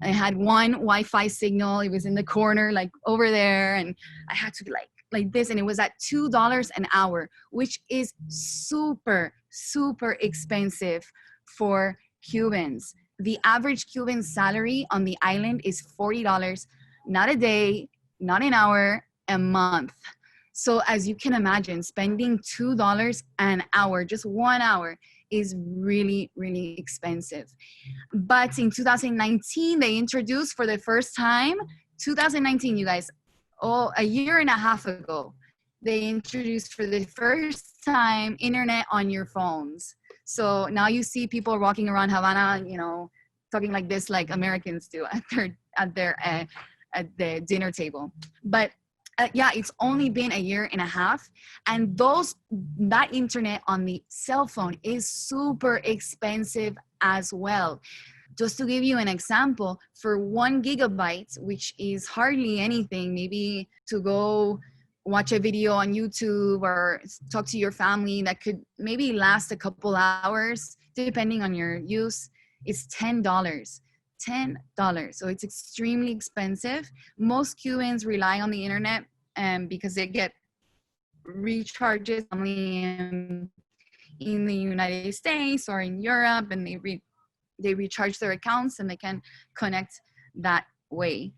I had one Wi-Fi signal. It was in the corner, like over there. And I had to be like this. And it was at $2 an hour, which is super, super expensive for Cubans. The average Cuban salary on the island is $40, not a day, not an hour, a month. So as you can imagine, spending $2 an hour, just 1 hour, is really, really expensive. But in 2019, they introduced for the first time, 2019, you guys, a year and a half ago, they introduced for the first time internet on your phones. So now you see people walking around Havana, talking like this, like Americans do at the dinner table. But yeah, it's only been a year and a half, and that internet on the cell phone is super expensive as well. Just to give you an example, for 1 gigabyte, which is hardly anything, maybe to go watch a video on YouTube or talk to your family that could maybe last a couple hours, depending on your use, is $10. $10. So it's extremely expensive. Most Cubans rely on the internet because they get recharges only in the United States or in Europe, and they recharge their accounts and they can connect that way.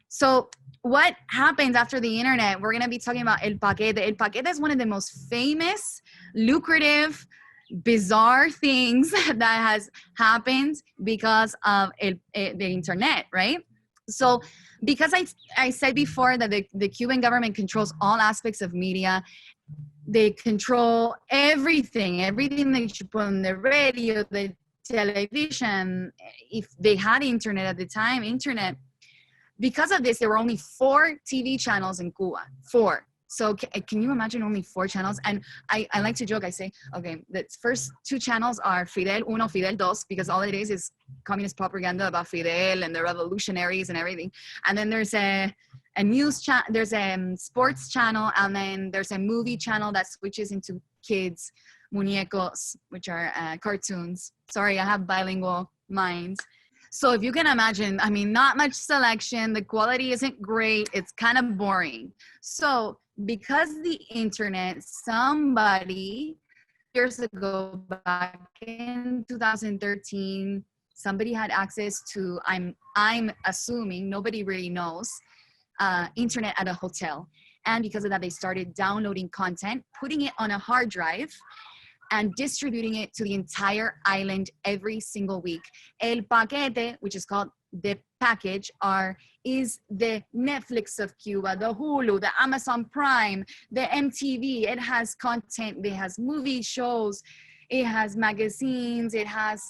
So what happens after the internet? We're going to be talking about El Paquete. El Paquete is one of the most famous, lucrative, bizarre things that has happened because of the internet, right? So because I said before that the Cuban government controls all aspects of media, they control everything that you put on the radio, the television, if they had internet at the time, because of this, there were only 4 TV channels in Cuba. 4. So can you imagine only 4 channels? And I like to joke, I say, okay, the first 2 channels are Fidel 1, Fidel 2, because all it is communist propaganda about Fidel and the revolutionaries and everything. And then there's a news channel, there's a sports channel, and then there's a movie channel that switches into kids, muñecos, which are cartoons. Sorry, I have bilingual mind. So if you can imagine, I mean, not much selection, the quality isn't great, it's kind of boring. So because the internet, somebody years ago, back in 2013, somebody had access to, I'm assuming, nobody really knows, internet at a hotel. And because of that, they started downloading content, putting it on a hard drive, and distributing it to the entire island every single week. El Paquete, which is called the package, is the Netflix of Cuba, the Hulu, the Amazon Prime, the MTV. It has content, it has movie shows, it has magazines, it has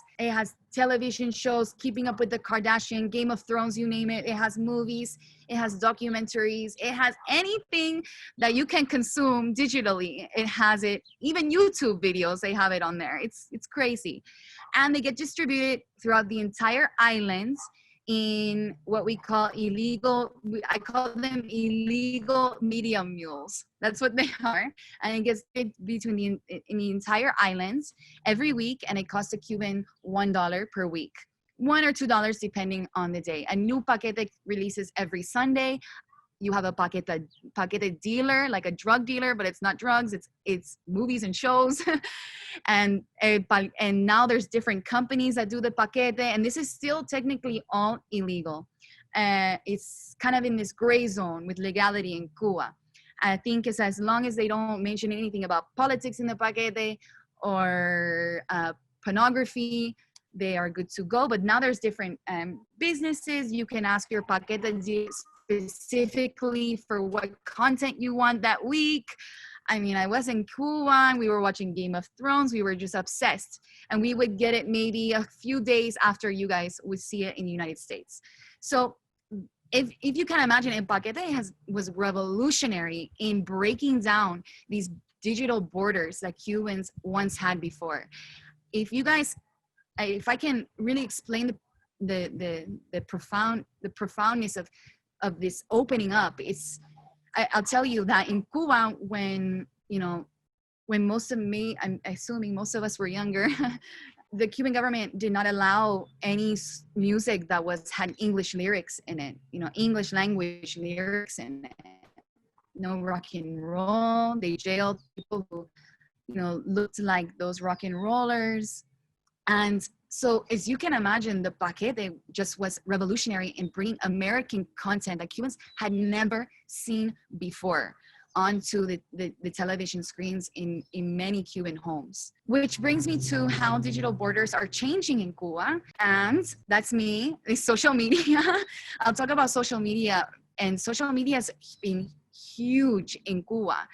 television shows, Keeping Up with the Kardashians, Game of Thrones, you name it. It has movies, it has documentaries, it has anything that you can consume digitally. It has it, even YouTube videos, they have it on there. It's crazy. And they get distributed throughout the entire island in what we call I call them illegal media mules. That's what they are. And it gets between in the entire islands every week, and it costs a Cuban $1 per week. $1 or $2 depending on the day. A new paquete releases every Sunday. You have a paquete dealer, like a drug dealer, but it's not drugs, it's movies and shows. and now there's different companies that do the paquete, and this is still technically all illegal. It's kind of in this gray zone with legality in Cuba. I think it's as long as they don't mention anything about politics in the paquete or pornography, they are good to go. But now there's different businesses. You can ask your paquete specifically for what content you want that week. I mean, I was in Cuba, we were watching Game of Thrones, we were just obsessed. And we would get it maybe a few days after you guys would see it in the United States. So if you can imagine, El Paquete was revolutionary in breaking down these digital borders that Cubans once had before. If I can really explain the profoundness of this opening up, I'll tell you that in Cuba, when I'm assuming most of us were younger, the Cuban government did not allow any music that had English lyrics in it, English language lyrics in it. No rock and roll. They jailed people who, looked like those rock and rollers. And so as you can imagine, the paquete just was revolutionary in bringing American content that Cubans had never seen before onto the television screens in many Cuban homes. Which brings me to how digital borders are changing in Cuba. And that's me, it's social media. I'll talk about social media and social media has been huge in Cuba.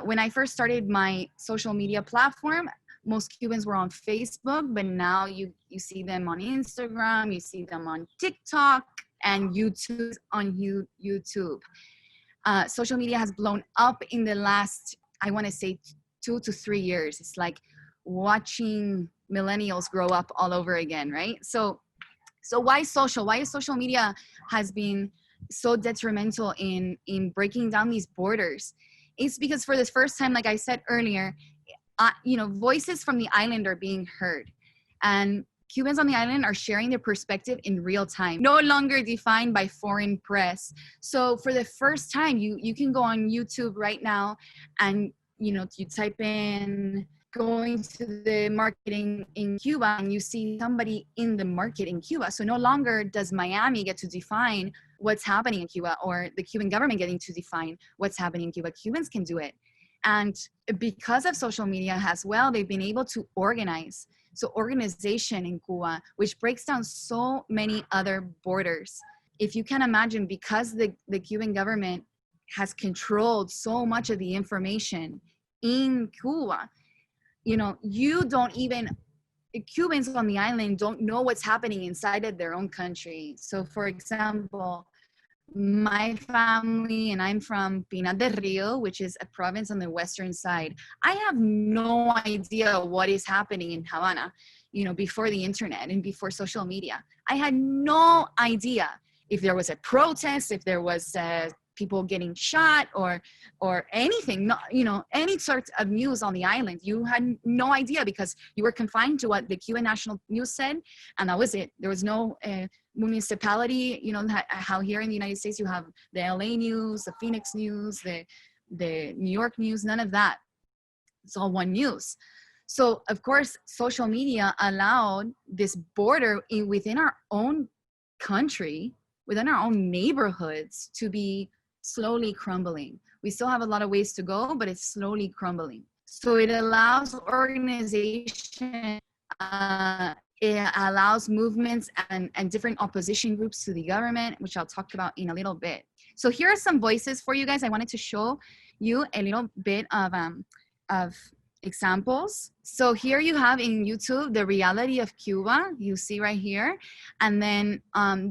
When I first started my social media platform, most Cubans were on Facebook, but now you see them on Instagram, you see them on TikTok, and YouTube on YouTube. Social media has blown up in the last, I want to say, 2 to 3 years. It's like watching millennials grow up all over again, right? So why social? Why social media has been so detrimental in breaking down these borders? It's because for the first time, like I said earlier, voices from the island are being heard, and Cubans on the island are sharing their perspective in real time, no longer defined by foreign press. So for the first time, you can go on YouTube right now and, you type in going to the market in Cuba, and you see somebody in the market in Cuba. So no longer does Miami get to define what's happening in Cuba, or the Cuban government getting to define what's happening in Cuba. Cubans can do it. And because of social media as well, they've been able to organize. So organization in Cuba, which breaks down so many other borders. If you can imagine, because the Cuban government has controlled so much of the information in Cuba, Cubans on the island don't know what's happening inside of their own country. So for example, my family, and I'm from Pinar del Rio, which is a province on the western side. I have no idea what is happening in Havana, before the internet and before social media. I had no idea if there was a protest, if there was people getting shot or anything, any sorts of news on the island. You had no idea because you were confined to what the Cuban national news said, and that was it. There was no municipality, how here in the United States you have the LA news, the Phoenix news, the New York news, none of that. It's all one news. So of course, social media allowed this border within our own country, within our own neighborhoods, to be slowly crumbling. We still have a lot of ways to go, but it's slowly crumbling. So it allows organization, it allows movements and different opposition groups to the government, which I'll talk about in a little bit. So here are some voices for you guys. I wanted to show you a little bit of examples. So here you have in YouTube, the reality of Cuba, you see right here. And then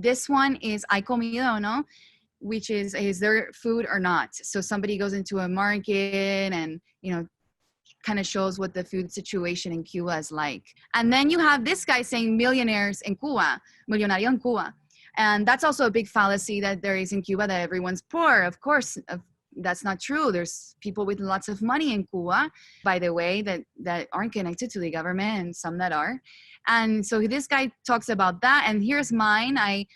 this one is ¿Hay comida o no?, which is there food or not? So somebody goes into a market and, kind of shows what the food situation in Cuba is like. And then you have this guy saying millionaires in Cuba, millonario en Cuba. And that's also a big fallacy that there is in Cuba, that everyone's poor. Of course, that's not true. There's people with lots of money in Cuba, by the way, that aren't connected to the government, and some that are. And so this guy talks about that. And here's mine. I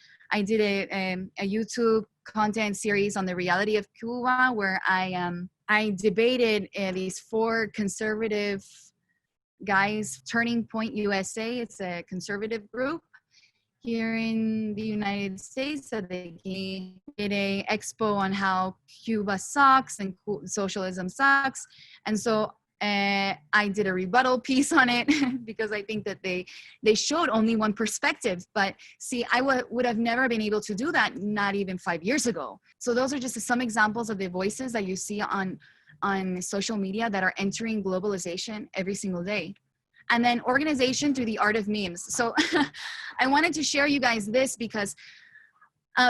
did a YouTube content series on the reality of Cuba, where I debated these 4 conservative guys, Turning Point USA. It's a conservative group here in the United States. So they did a expo on how Cuba sucks and socialism sucks. And so I did a rebuttal piece on it because I think that they showed only one perspective. But see, I would have never been able to do that, not even 5 years ago. So those are just some examples of the voices that you see on social media that are entering globalization every single day. And then organization through the art of memes. So I wanted to share you guys this because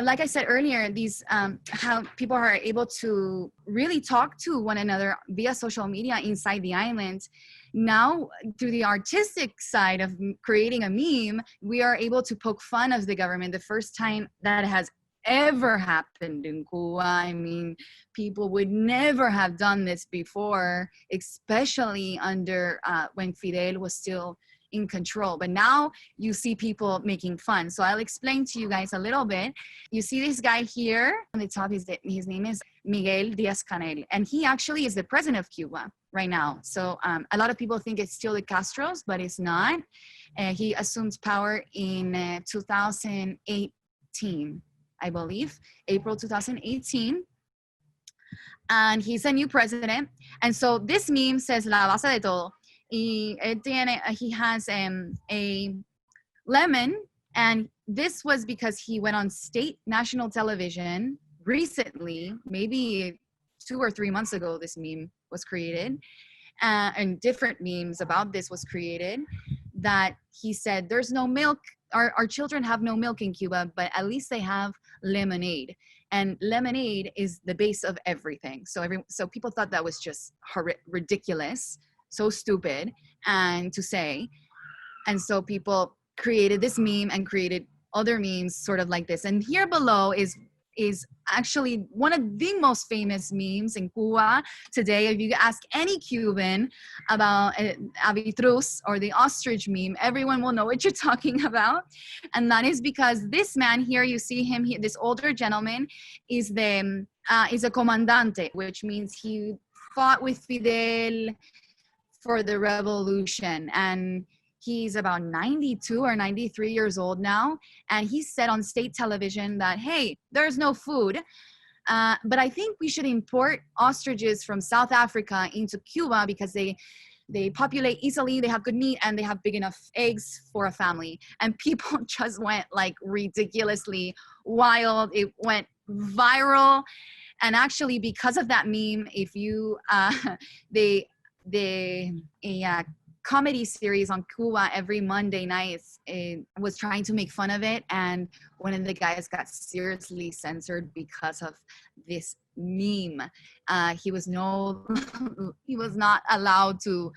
like I said earlier, these how people are able to really talk to one another via social media inside the island. Now, through the artistic side of creating a meme, we are able to poke fun of the government. The first time that has ever happened in Cuba. I mean, people would never have done this before, especially under when Fidel was still in control. But now you see people making fun. So I'll explain to you guys a little bit. You see this guy here on the top, his name is Miguel Díaz-Canel, and he actually is the president of Cuba right now. So a lot of people think it's still the Castros, but it's not. He assumed power in 2018, I believe, April 2018. And he's a new president. And so this meme says la base de todo. He has a lemon, and this was because he went on state national television recently, maybe 2 or 3 months ago, this meme was created, and different memes about this was created, that he said, there's no milk, our children have no milk in Cuba, but at least they have lemonade. And lemonade is the base of everything. So people thought that was just ridiculous, so stupid, and to say. And so people created this meme and created other memes sort of like this. And here below is actually one of the most famous memes in Cuba today. If you ask any Cuban about avitrus, or the ostrich meme, everyone will know what you're talking about. And that is because this man here, you see him here, this older gentleman, is a comandante, which means he fought with Fidel for the revolution. And he's about 92 or 93 years old now. And he said on state television that, hey, there's no food, but I think we should import ostriches from South Africa into Cuba because they populate easily, they have good meat, and they have big enough eggs for a family. And people just went like ridiculously wild. It went viral. And actually, because of that meme, if you, comedy series on Cuba every Monday nights was trying to make fun of it, and one of the guys got seriously censored because of this meme. He was not allowed to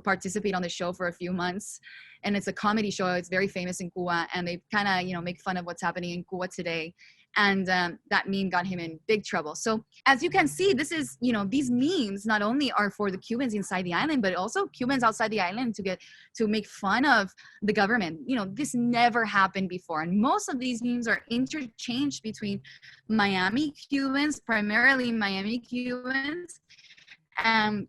participate on the show for a few months, and it's a comedy show. It's very famous in Cuba, and they kind of make fun of what's happening in Cuba today. And that meme got him in big trouble. So as you can see, this is, these memes not only are for the Cubans inside the island, but also Cubans outside the island to make fun of the government. This never happened before. And most of these memes are interchanged between Miami Cubans, primarily Miami Cubans, and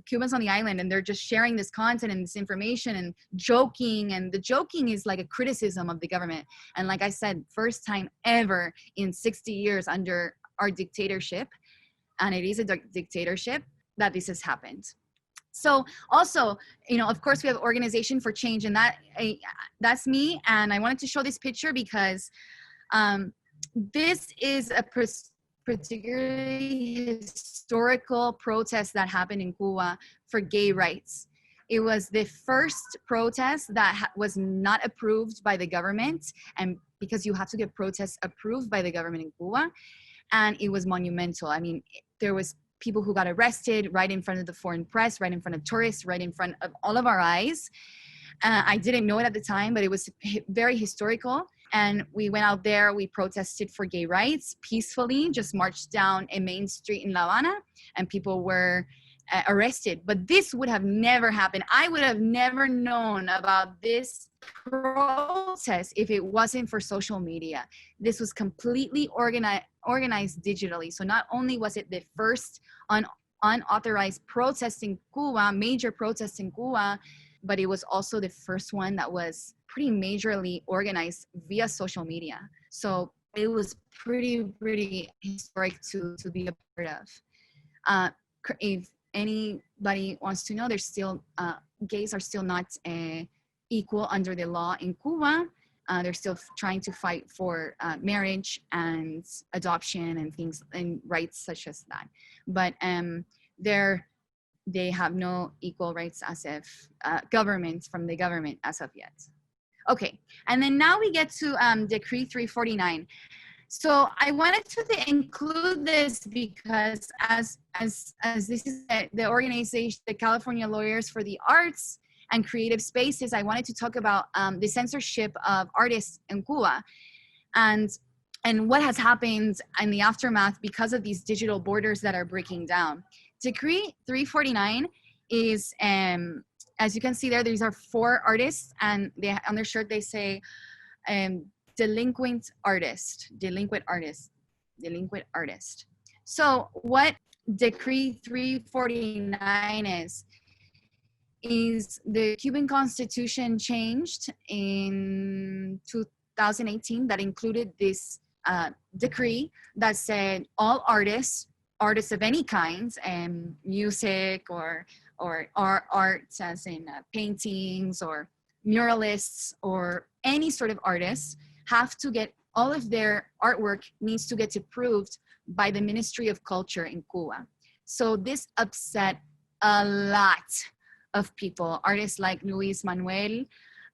Cubans on the island, and they're just sharing this content and this information and joking, and the joking is like a criticism of the government. And like I said, first time ever in 60 years under our dictatorship, and it is a dictatorship, that this has happened. So also, of course, we have Organization for Change, and that's me. And I wanted to show this picture because this is a particularly historical protest that happened in Cuba for gay rights. It was the first protest that was not approved by the government, and because you have to get protests approved by the government in Cuba, and it was monumental. I mean, there was people who got arrested right in front of the foreign press, right in front of tourists, right in front of all of our eyes. I didn't know it at the time, but it was very historical. And we went out there, we protested for gay rights peacefully, just marched down a main street in La Habana, and people were arrested. But this would have never happened. I would have never known about this protest if it wasn't for social media. This was completely organized digitally. So not only was it the first unauthorized protest in Cuba, major protest in Cuba, but it was also the first one that was pretty majorly organized via social media. So it was pretty historic to be a part of. If anybody wants to know, there's still, gays are still not equal under the law in Cuba. They're still trying to fight for marriage and adoption and things and rights such as that. But they have no equal rights as if from the government as of yet. Okay, and then now we get to Decree 349. So I wanted to include this because as this is the organization, the California Lawyers for the Arts and Creative Spaces, I wanted to talk about the censorship of artists in Cuba and what has happened in the aftermath because of these digital borders that are breaking down. Decree 349 is, as you can see there, these are 4 artists, and on their shirt they say delinquent artist. So what Decree 349 is the Cuban Constitution changed in 2018 that included this decree that said all artists of any kind, music or arts as in paintings or muralists or any sort of artists have to get all of their artwork needs to get approved by the Ministry of Culture in Cuba. So this upset a lot of people. Artists like Luis Manuel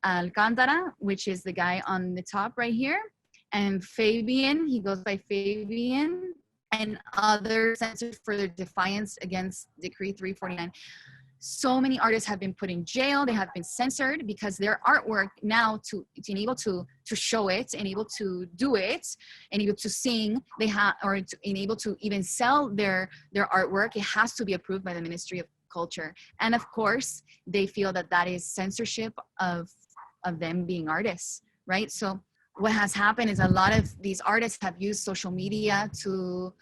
Alcántara, which is the guy on the top right here, and Fabian, he goes by Fabian, and others censored for their defiance against Decree 349. So many artists have been put in jail. They have been censored because their artwork now, to enable to show it, and able to do it, and able to sing, they have, or to enable to even sell their artwork, it has to be approved by the Ministry of Culture. And of course, they feel that that is censorship of them being artists, right? So what has happened is a lot of these artists have used social media to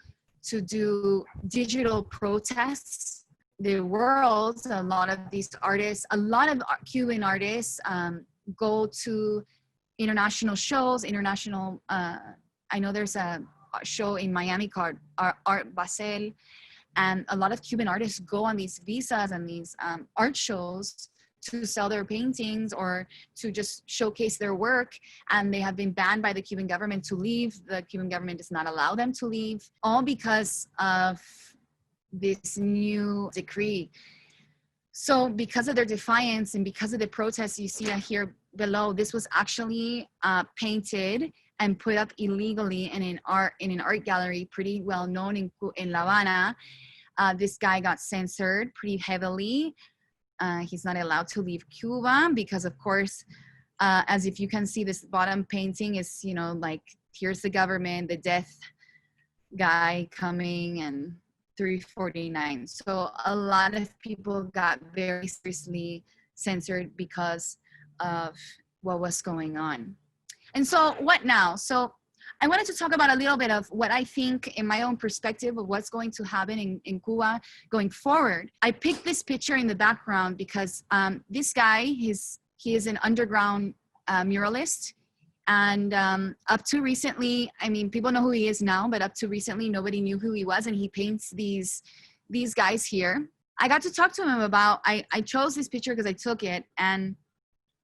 do digital protests. The world, a lot of these artists, a lot of Cuban artists go to international shows, I know there's a show in Miami called Art Basel, and a lot of Cuban artists go on these visas and these art shows to sell their paintings or to just showcase their work, and they have been banned by the Cuban government to leave. The Cuban government does not allow them to leave, all because of this new decree. So because of their defiance and because of the protests, you see that here below, this was actually painted and put up illegally in an art gallery pretty well known in La Habana. This guy got censored pretty heavily. He's not allowed to leave Cuba because, of course, as if you can see, this bottom painting is, you know, like, here's the government, the death guy coming, and 349. So a lot of people got very seriously censored because of what was going on. And so what now? So I wanted to talk about a little bit of what I think in my own perspective of what's going to happen in Cuba going forward. I picked this picture in the background because this guy, he is an underground muralist. And up to recently, I mean, people know who he is now, but up to recently, nobody knew who he was. And he paints these guys here. I got to talk to him about, I chose this picture because I took it, and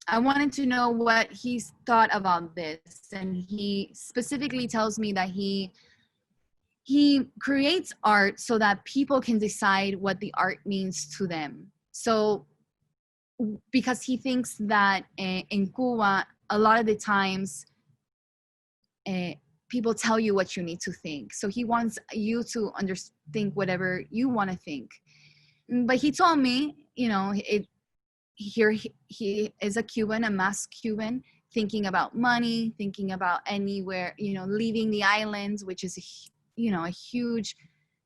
I wanted to know what he thought about this. And he specifically tells me that he creates art so that people can decide what the art means to them. So, because he thinks that in Cuba, a lot of the times, people tell you what you need to think. So he wants you to think whatever you want to think. But he told me, you know, here he is a Cuban, a masked Cuban, thinking about money, thinking about anywhere, you know, leaving the islands, which is, you know, a huge,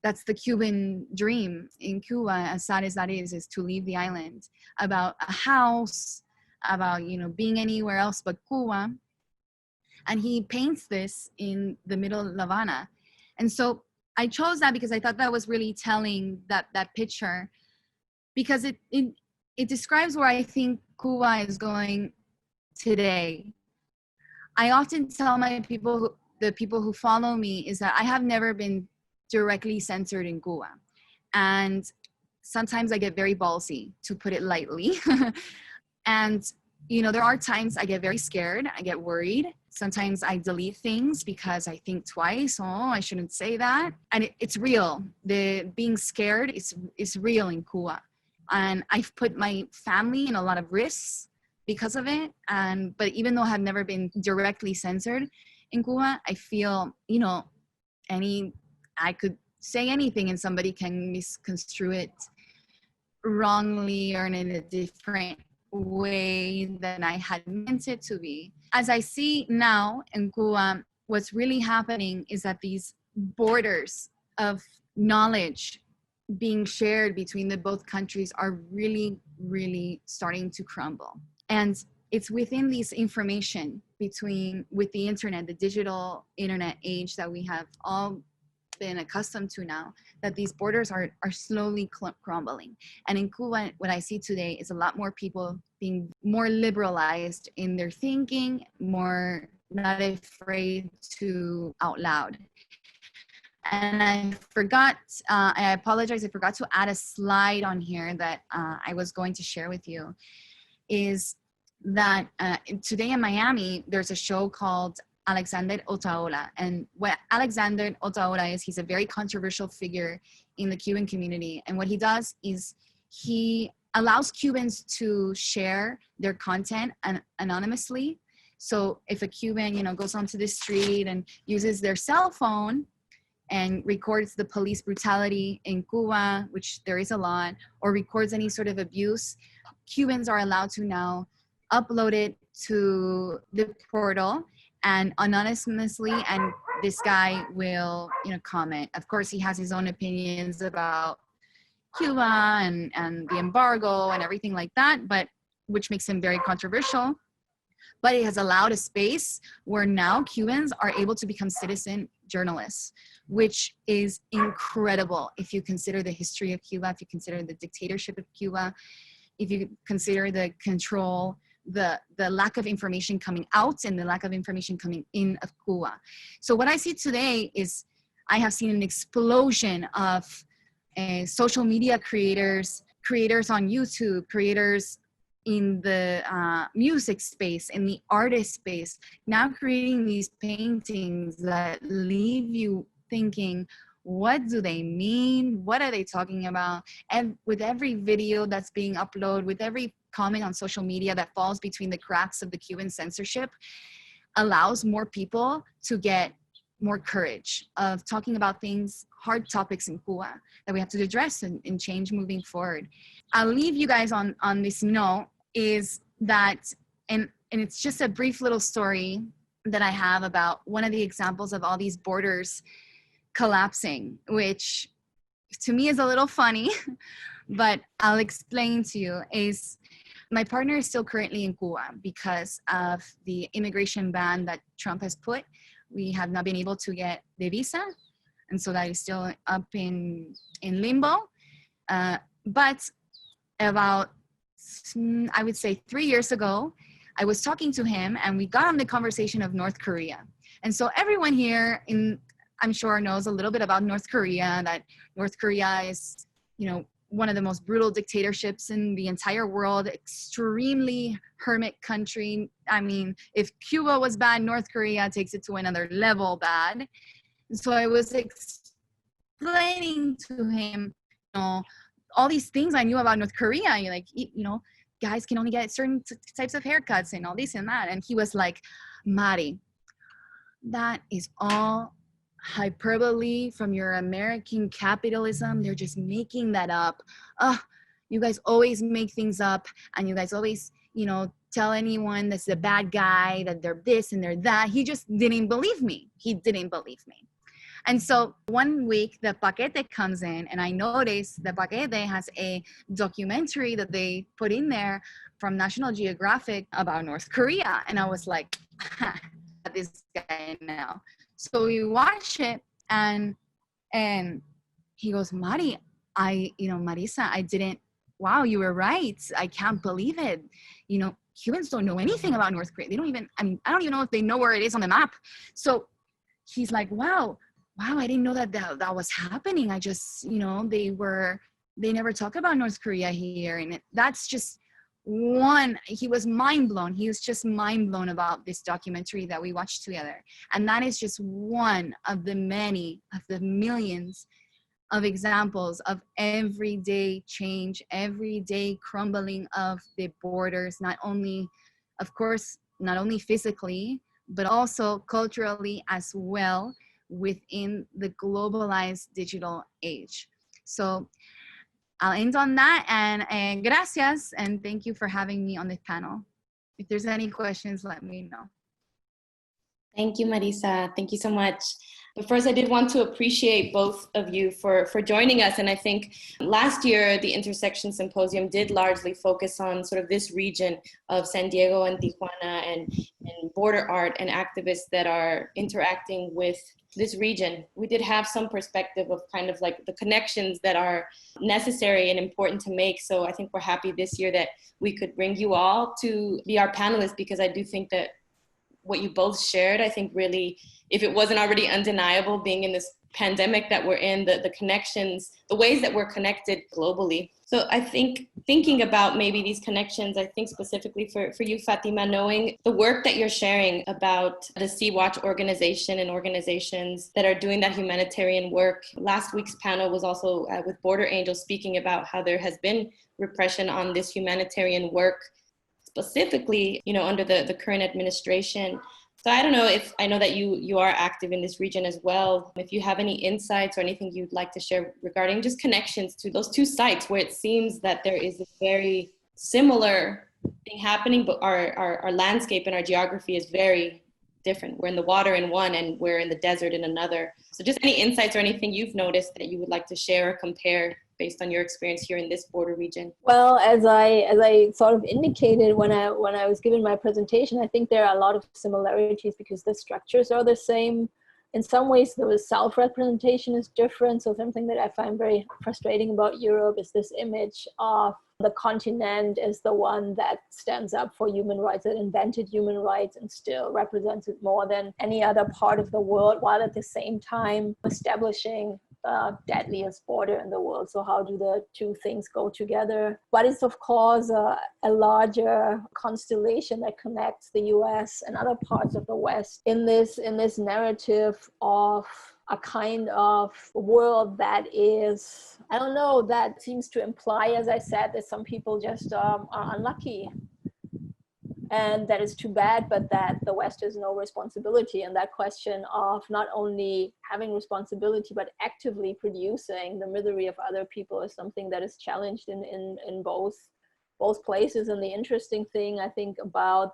that's the Cuban dream in Cuba, as sad as that is to leave the island, about a house, about, you know, being anywhere else but Cuba. And he paints this in the middle of La Habana. And so I chose that because I thought that was really telling, that picture, because it describes where I think Cuba is going today. I often tell my people, the people who follow me, is that I have never been directly censored in Cuba. And sometimes I get very ballsy, to put it lightly. And, you know, there are times I get very scared, I get worried. Sometimes I delete things because I think twice, oh, I shouldn't say that. And it's real. The being scared is real in Cuba. And I've put my family in a lot of risks because of it. But even though I have never been directly censored in Cuba, I feel, you know, I could say anything and somebody can misconstrue it wrongly or in a different way than I had meant it to be. As I see now in Cuba, what's really happening is that these borders of knowledge being shared between the both countries are really, really starting to crumble. And it's within this information with the internet, the digital internet age that we have all been accustomed to now, that these borders are slowly crumbling. And in Cuba, what I see today is a lot more people being more liberalized in their thinking, more not afraid to out loud. And I forgot, I apologize, I forgot to add a slide on here that I was going to share with you, is that today in Miami, there's a show called Alexander Otaola. And what Alexander Otaola is, he's a very controversial figure in the Cuban community. And what he does is he allows Cubans to share their content anonymously. So if a Cuban, goes onto the street and uses their cell phone and records the police brutality in Cuba, which there is a lot, or records any sort of abuse, Cubans are allowed to now upload it to the portal and anonymously, and this guy will, comment. Of course, he has his own opinions about Cuba and the embargo and everything like that, but which makes him very controversial. But it has allowed a space where now Cubans are able to become citizen journalists, which is incredible if you consider the history of Cuba, if you consider the dictatorship of Cuba, if you consider the control, the lack of information coming out and the lack of information coming in of Cuba. So what I see today is I have seen an explosion of social media creators on YouTube, creators in the music space, in the artist space, now creating these paintings that leave you thinking, what do they mean? What are they talking about? And with every video that's being uploaded, with every comment on social media that falls between the cracks of the Cuban censorship, allows more people to get more courage of talking about things, hard topics in Cuba that we have to address and change moving forward. I'll leave you guys on this note, is that, and it's just a brief little story that I have about one of the examples of all these borders collapsing, which to me is a little funny, but I'll explain to you. Is my partner is still currently in Cuba because of the immigration ban that Trump has put. We have not been able to get the visa, and so that is still up in limbo. But about, I would say 3 years ago, I was talking to him and we got on the conversation of North Korea. And so everyone here I'm sure knows a little bit about North Korea, that North Korea is, one of the most brutal dictatorships in the entire world, extremely hermit country. I mean, if Cuba was bad, North Korea takes it to another level bad. And so I was explaining to him, all these things I knew about North Korea. Guys can only get certain types of haircuts and all this and that. And he was like, Mari, that is all hyperbole from your American capitalism. They're just making that up. You guys always make things up, and you guys always, tell anyone that's the bad guy, that they're this and they're that. He just didn't believe me. And so one week the paquete comes in, and I noticed the paquete has a documentary that they put in there from National Geographic about North Korea. And I was like, this guy now. So we watch it, and he goes, Mari, Marisa, wow, you were right. I can't believe it. Cubans don't know anything about North Korea. They don't even, I don't even know if they know where it is on the map. So he's like, wow, I didn't know that was happening. I just, they never talk about North Korea here. And that's just he was mind blown. He was just mind blown about this documentary that we watched together. And that is just one of the many, of the millions of examples of everyday change, everyday crumbling of the borders, not only physically, but also culturally as well within the globalized digital age. So I'll end on that, and gracias, and thank you for having me on the panel. If there's any questions, let me know. Thank you, Marisa. Thank you so much. But first, I did want to appreciate both of you for joining us. And I think last year, the Intersection Symposium did largely focus on sort of this region of San Diego and Tijuana and border art and activists that are interacting with this region. We did have some perspective of kind of like the connections that are necessary and important to make. So I think we're happy this year that we could bring you all to be our panelists, because I do think that what you both shared, I think really, if it wasn't already undeniable being in this pandemic that we're in, the connections, the ways that we're connected globally. So I think thinking about maybe these connections, I think specifically for you, Fatima, knowing the work that you're sharing about the Sea-Watch organization and organizations that are doing that humanitarian work. Last week's panel was also with Border Angels speaking about how there has been repression on this humanitarian work, specifically, under the current administration. So I don't know if, I know that you are active in this region as well. If you have any insights or anything you'd like to share regarding just connections to those two sites where it seems that there is a very similar thing happening, but our landscape and our geography is very different. We're in the water in one and we're in the desert in another. So just any insights or anything you've noticed that you would like to share or compare based on your experience here in this border region? Well, as I sort of indicated when I was giving my presentation, I think there are a lot of similarities because the structures are the same. In some ways, the self-representation is different. So something that I find very frustrating about Europe is this image of the continent as the one that stands up for human rights, that invented human rights and still represents it more than any other part of the world, while at the same time establishing the deadliest border in the world. So how do the two things go together? But it's of course a larger constellation that connects the US and other parts of the West in this narrative of a kind of world that is, I don't know, that seems to imply, as I said, that some people just are unlucky. And that is too bad, but that the West has no responsibility. And that question of not only having responsibility, but actively producing the misery of other people is something that is challenged in both places. And the interesting thing, I think, about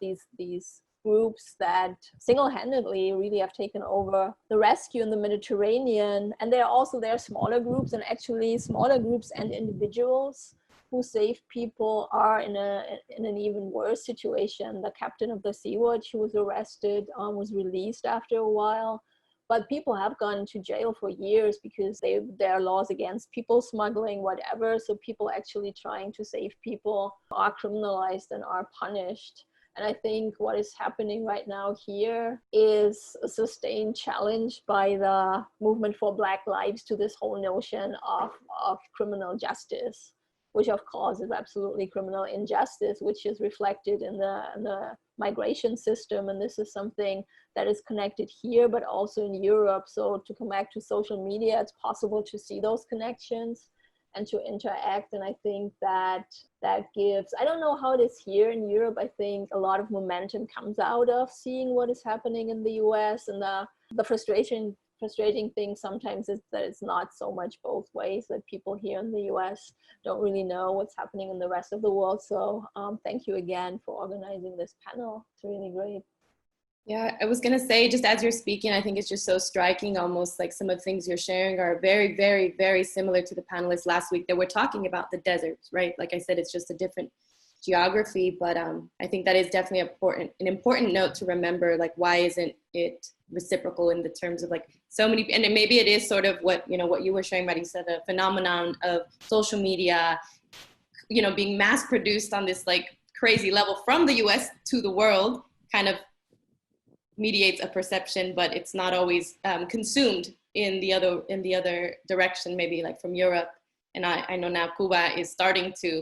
these groups that single-handedly really have taken over the rescue in the Mediterranean, and there are smaller groups, and actually smaller groups and individuals who save people are in an even worse situation. The captain of the Sea-Watch who was arrested was released after a while, but people have gone to jail for years because there are laws against people smuggling, whatever. So people actually trying to save people are criminalized and are punished. And I think what is happening right now here is a sustained challenge by the movement for Black Lives to this whole notion of criminal justice, which of course is absolutely criminal injustice, which is reflected in the migration system. And this is something that is connected here, but also in Europe. So to come back to social media, it's possible to see those connections and to interact. And I think that gives, I don't know how it is here in Europe, I think a lot of momentum comes out of seeing what is happening in the US. And the frustrating thing sometimes is that it's not so much both ways, that people here in the US don't really know what's happening in the rest of the world. So thank you again for organizing this panel. It's really great. Yeah, I was going to say, just as you're speaking, I think it's just so striking, almost like some of the things you're sharing are very, very, very similar to the panelists last week that were talking about the deserts, right? Like I said, it's just a different geography, but I think that is definitely an important note to remember, like, why isn't it reciprocal in the terms of like so many, and maybe it is sort of what you were sharing, Marisa, the phenomenon of social media, being mass produced on this like crazy level from the US to the world kind of mediates a perception, but it's not always consumed in the other direction, maybe like from Europe. And I know now Cuba is starting to,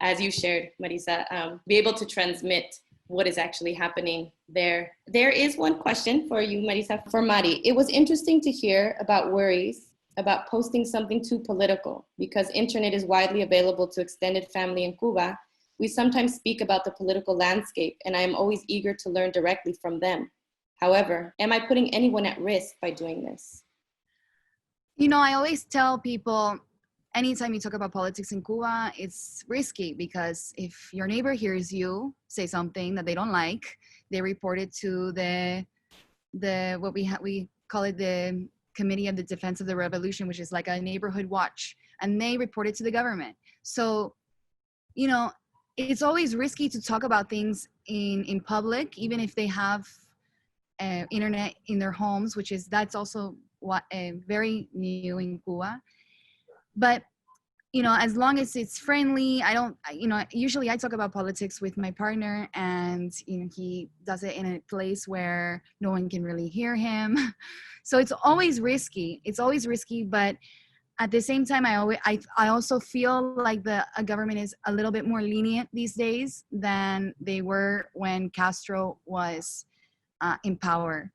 as you shared, Marisa, be able to transmit what is actually happening there. There is one question for you, Marisa, for Mari. It was interesting to hear about worries about posting something too political, because internet is widely available to extended family in Cuba. We sometimes speak about the political landscape, and I am always eager to learn directly from them. However, am I putting anyone at risk by doing this? I always tell people, anytime you talk about politics in Cuba, it's risky, because if your neighbor hears you say something that they don't like, they report it to the what we call it, the Committee of the Defense of the Revolution, which is like a neighborhood watch, and they report it to the government. So, it's always risky to talk about things in public, even if they have internet in their homes, that's also very new in Cuba. But you know, as long as it's friendly, I don't, you know, usually I talk about politics with my partner, and, you know, he does it in a place where no one can really hear him. So it's always risky. It's always risky, but at the same time, I also feel like a government is a little bit more lenient these days than they were when Castro was in power.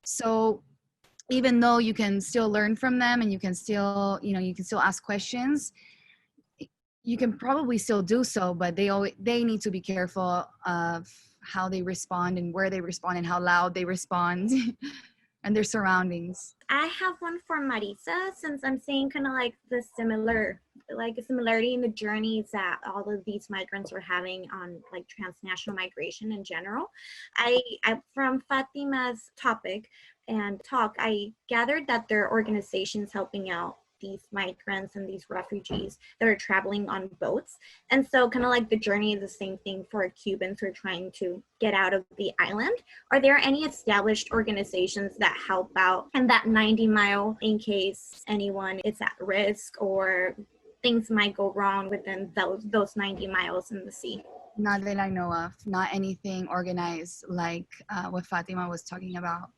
So even though you can still learn from them and you can still, you know, you can still ask questions, you can probably still do so, but they need to be careful of how they respond and where they respond and how loud they respond and their surroundings. I have one for Marisa, since I'm seeing kind of like a similarity in the journeys that all of these migrants were having on like transnational migration in general. I from Fatima's topic and talk, I gathered that there are organizations helping out these migrants and these refugees that are traveling on boats. And so kind of like the journey is the same thing for Cubans who are trying to get out of the island. Are there any established organizations that help out in that 90-mile in case anyone is at risk or things might go wrong within those 90 miles in the sea? Not that I know of. Not anything organized like what Fatima was talking about.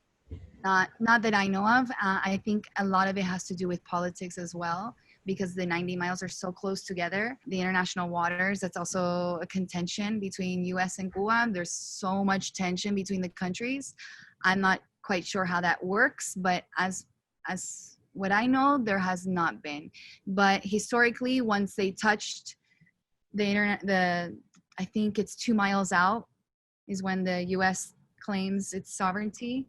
Not that I know of. I think a lot of it has to do with politics as well, because the 90 miles are so close together. The international waters, that's also a contention between US and Cuba. There's so much tension between the countries. I'm not quite sure how that works, but as what I know, there has not been. But historically, once they touched I think it's 2 miles out is when the US claims its sovereignty.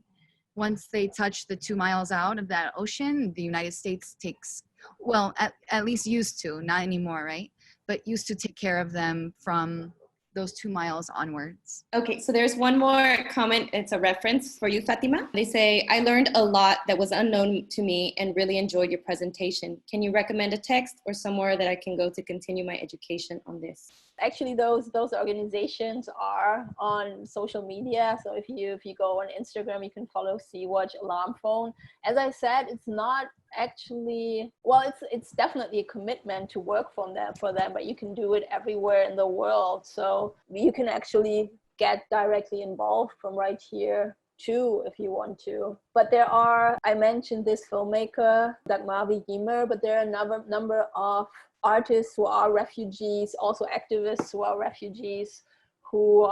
Once they touch the 2 miles out of that ocean, the United States takes, well, at least used to, not anymore, right? But used to take care of them from those 2 miles onwards. Okay, so there's one more comment. It's a reference for you, Fatima. They say, I learned a lot that was unknown to me and really enjoyed your presentation. Can you recommend a text or somewhere that I can go to continue my education on this? Actually, those organizations are on social media. So if you go on Instagram, you can follow Sea-Watch Alarm Phone. As I said, it's not actually, well, it's definitely a commitment to work for them, but you can do it everywhere in the world. So you can actually get directly involved from right here too, if you want to. But there are, I mentioned this filmmaker, Dagmar Ymer, but there are a number of artists who are refugees, also activists who are refugees, who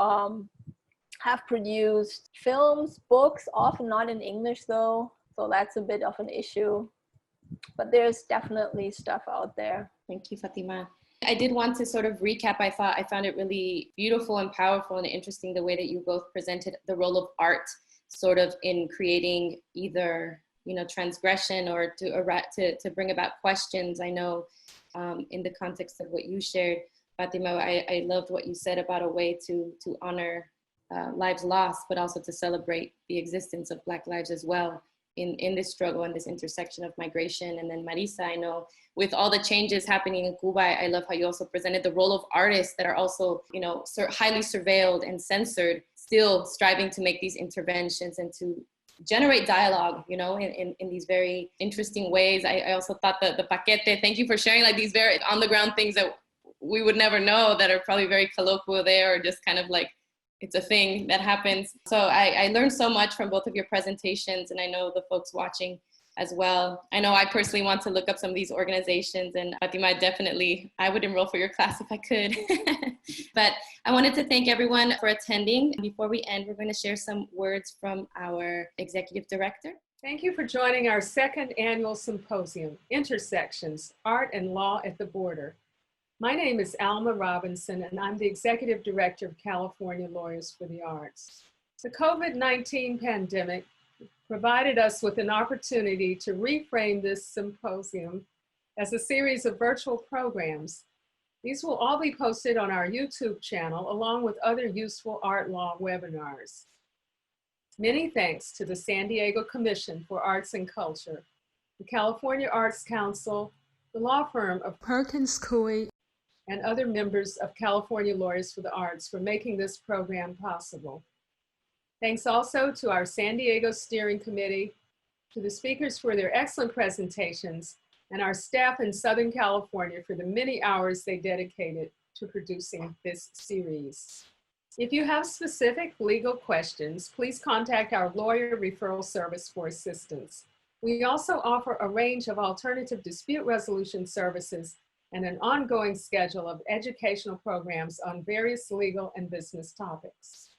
have produced films, books, often not in English though, so that's a bit of an issue. But there's definitely stuff out there. Thank you, Fatima. I did want to sort of recap. I found it really beautiful and powerful and interesting the way that you both presented the role of art sort of in creating either, you know, transgression or to bring about questions. I know in the context of what you shared, Fatima, I loved what you said about a way to honor lives lost, but also to celebrate the existence of Black lives as well in this struggle and this intersection of migration. And then Marisa, I know with all the changes happening in Cuba, I love how you also presented the role of artists that are also, you know, highly surveilled and censored, still striving to make these interventions and to generate dialogue, you know, in these very interesting ways. I also thought that the paquete, thank you for sharing like these very on the ground things that we would never know that are probably very colloquial there, or just kind of like, it's a thing that happens. So I learned so much from both of your presentations, and I know the folks watching as well. I know I personally want to look up some of these organizations, and Fatima, definitely, I would enroll for your class if I could. But I wanted to thank everyone for attending. Before we end, we're going to share some words from our executive director. Thank you for joining our second annual symposium, Intersections, Art and Law at the Border. My name is Alma Robinson, and I'm the executive director of California Lawyers for the Arts. The COVID-19 pandemic provided us with an opportunity to reframe this symposium as a series of virtual programs. These will all be posted on our YouTube channel, along with other useful art law webinars. Many thanks to the San Diego Commission for Arts and Culture, the California Arts Council, the law firm of Perkins Coie, and other members of California Lawyers for the Arts for making this program possible. Thanks also to our San Diego Steering Committee, to the speakers for their excellent presentations, and our staff in Southern California for the many hours they dedicated to producing this series. If you have specific legal questions, please contact our lawyer referral service for assistance. We also offer a range of alternative dispute resolution services and an ongoing schedule of educational programs on various legal and business topics.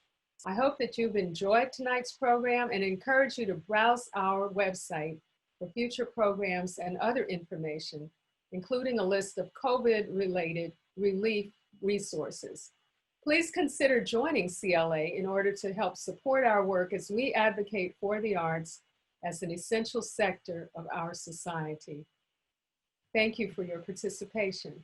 I hope that you've enjoyed tonight's program and encourage you to browse our website for future programs and other information, including a list of COVID-related relief resources. Please consider joining CLA in order to help support our work as we advocate for the arts as an essential sector of our society. Thank you for your participation.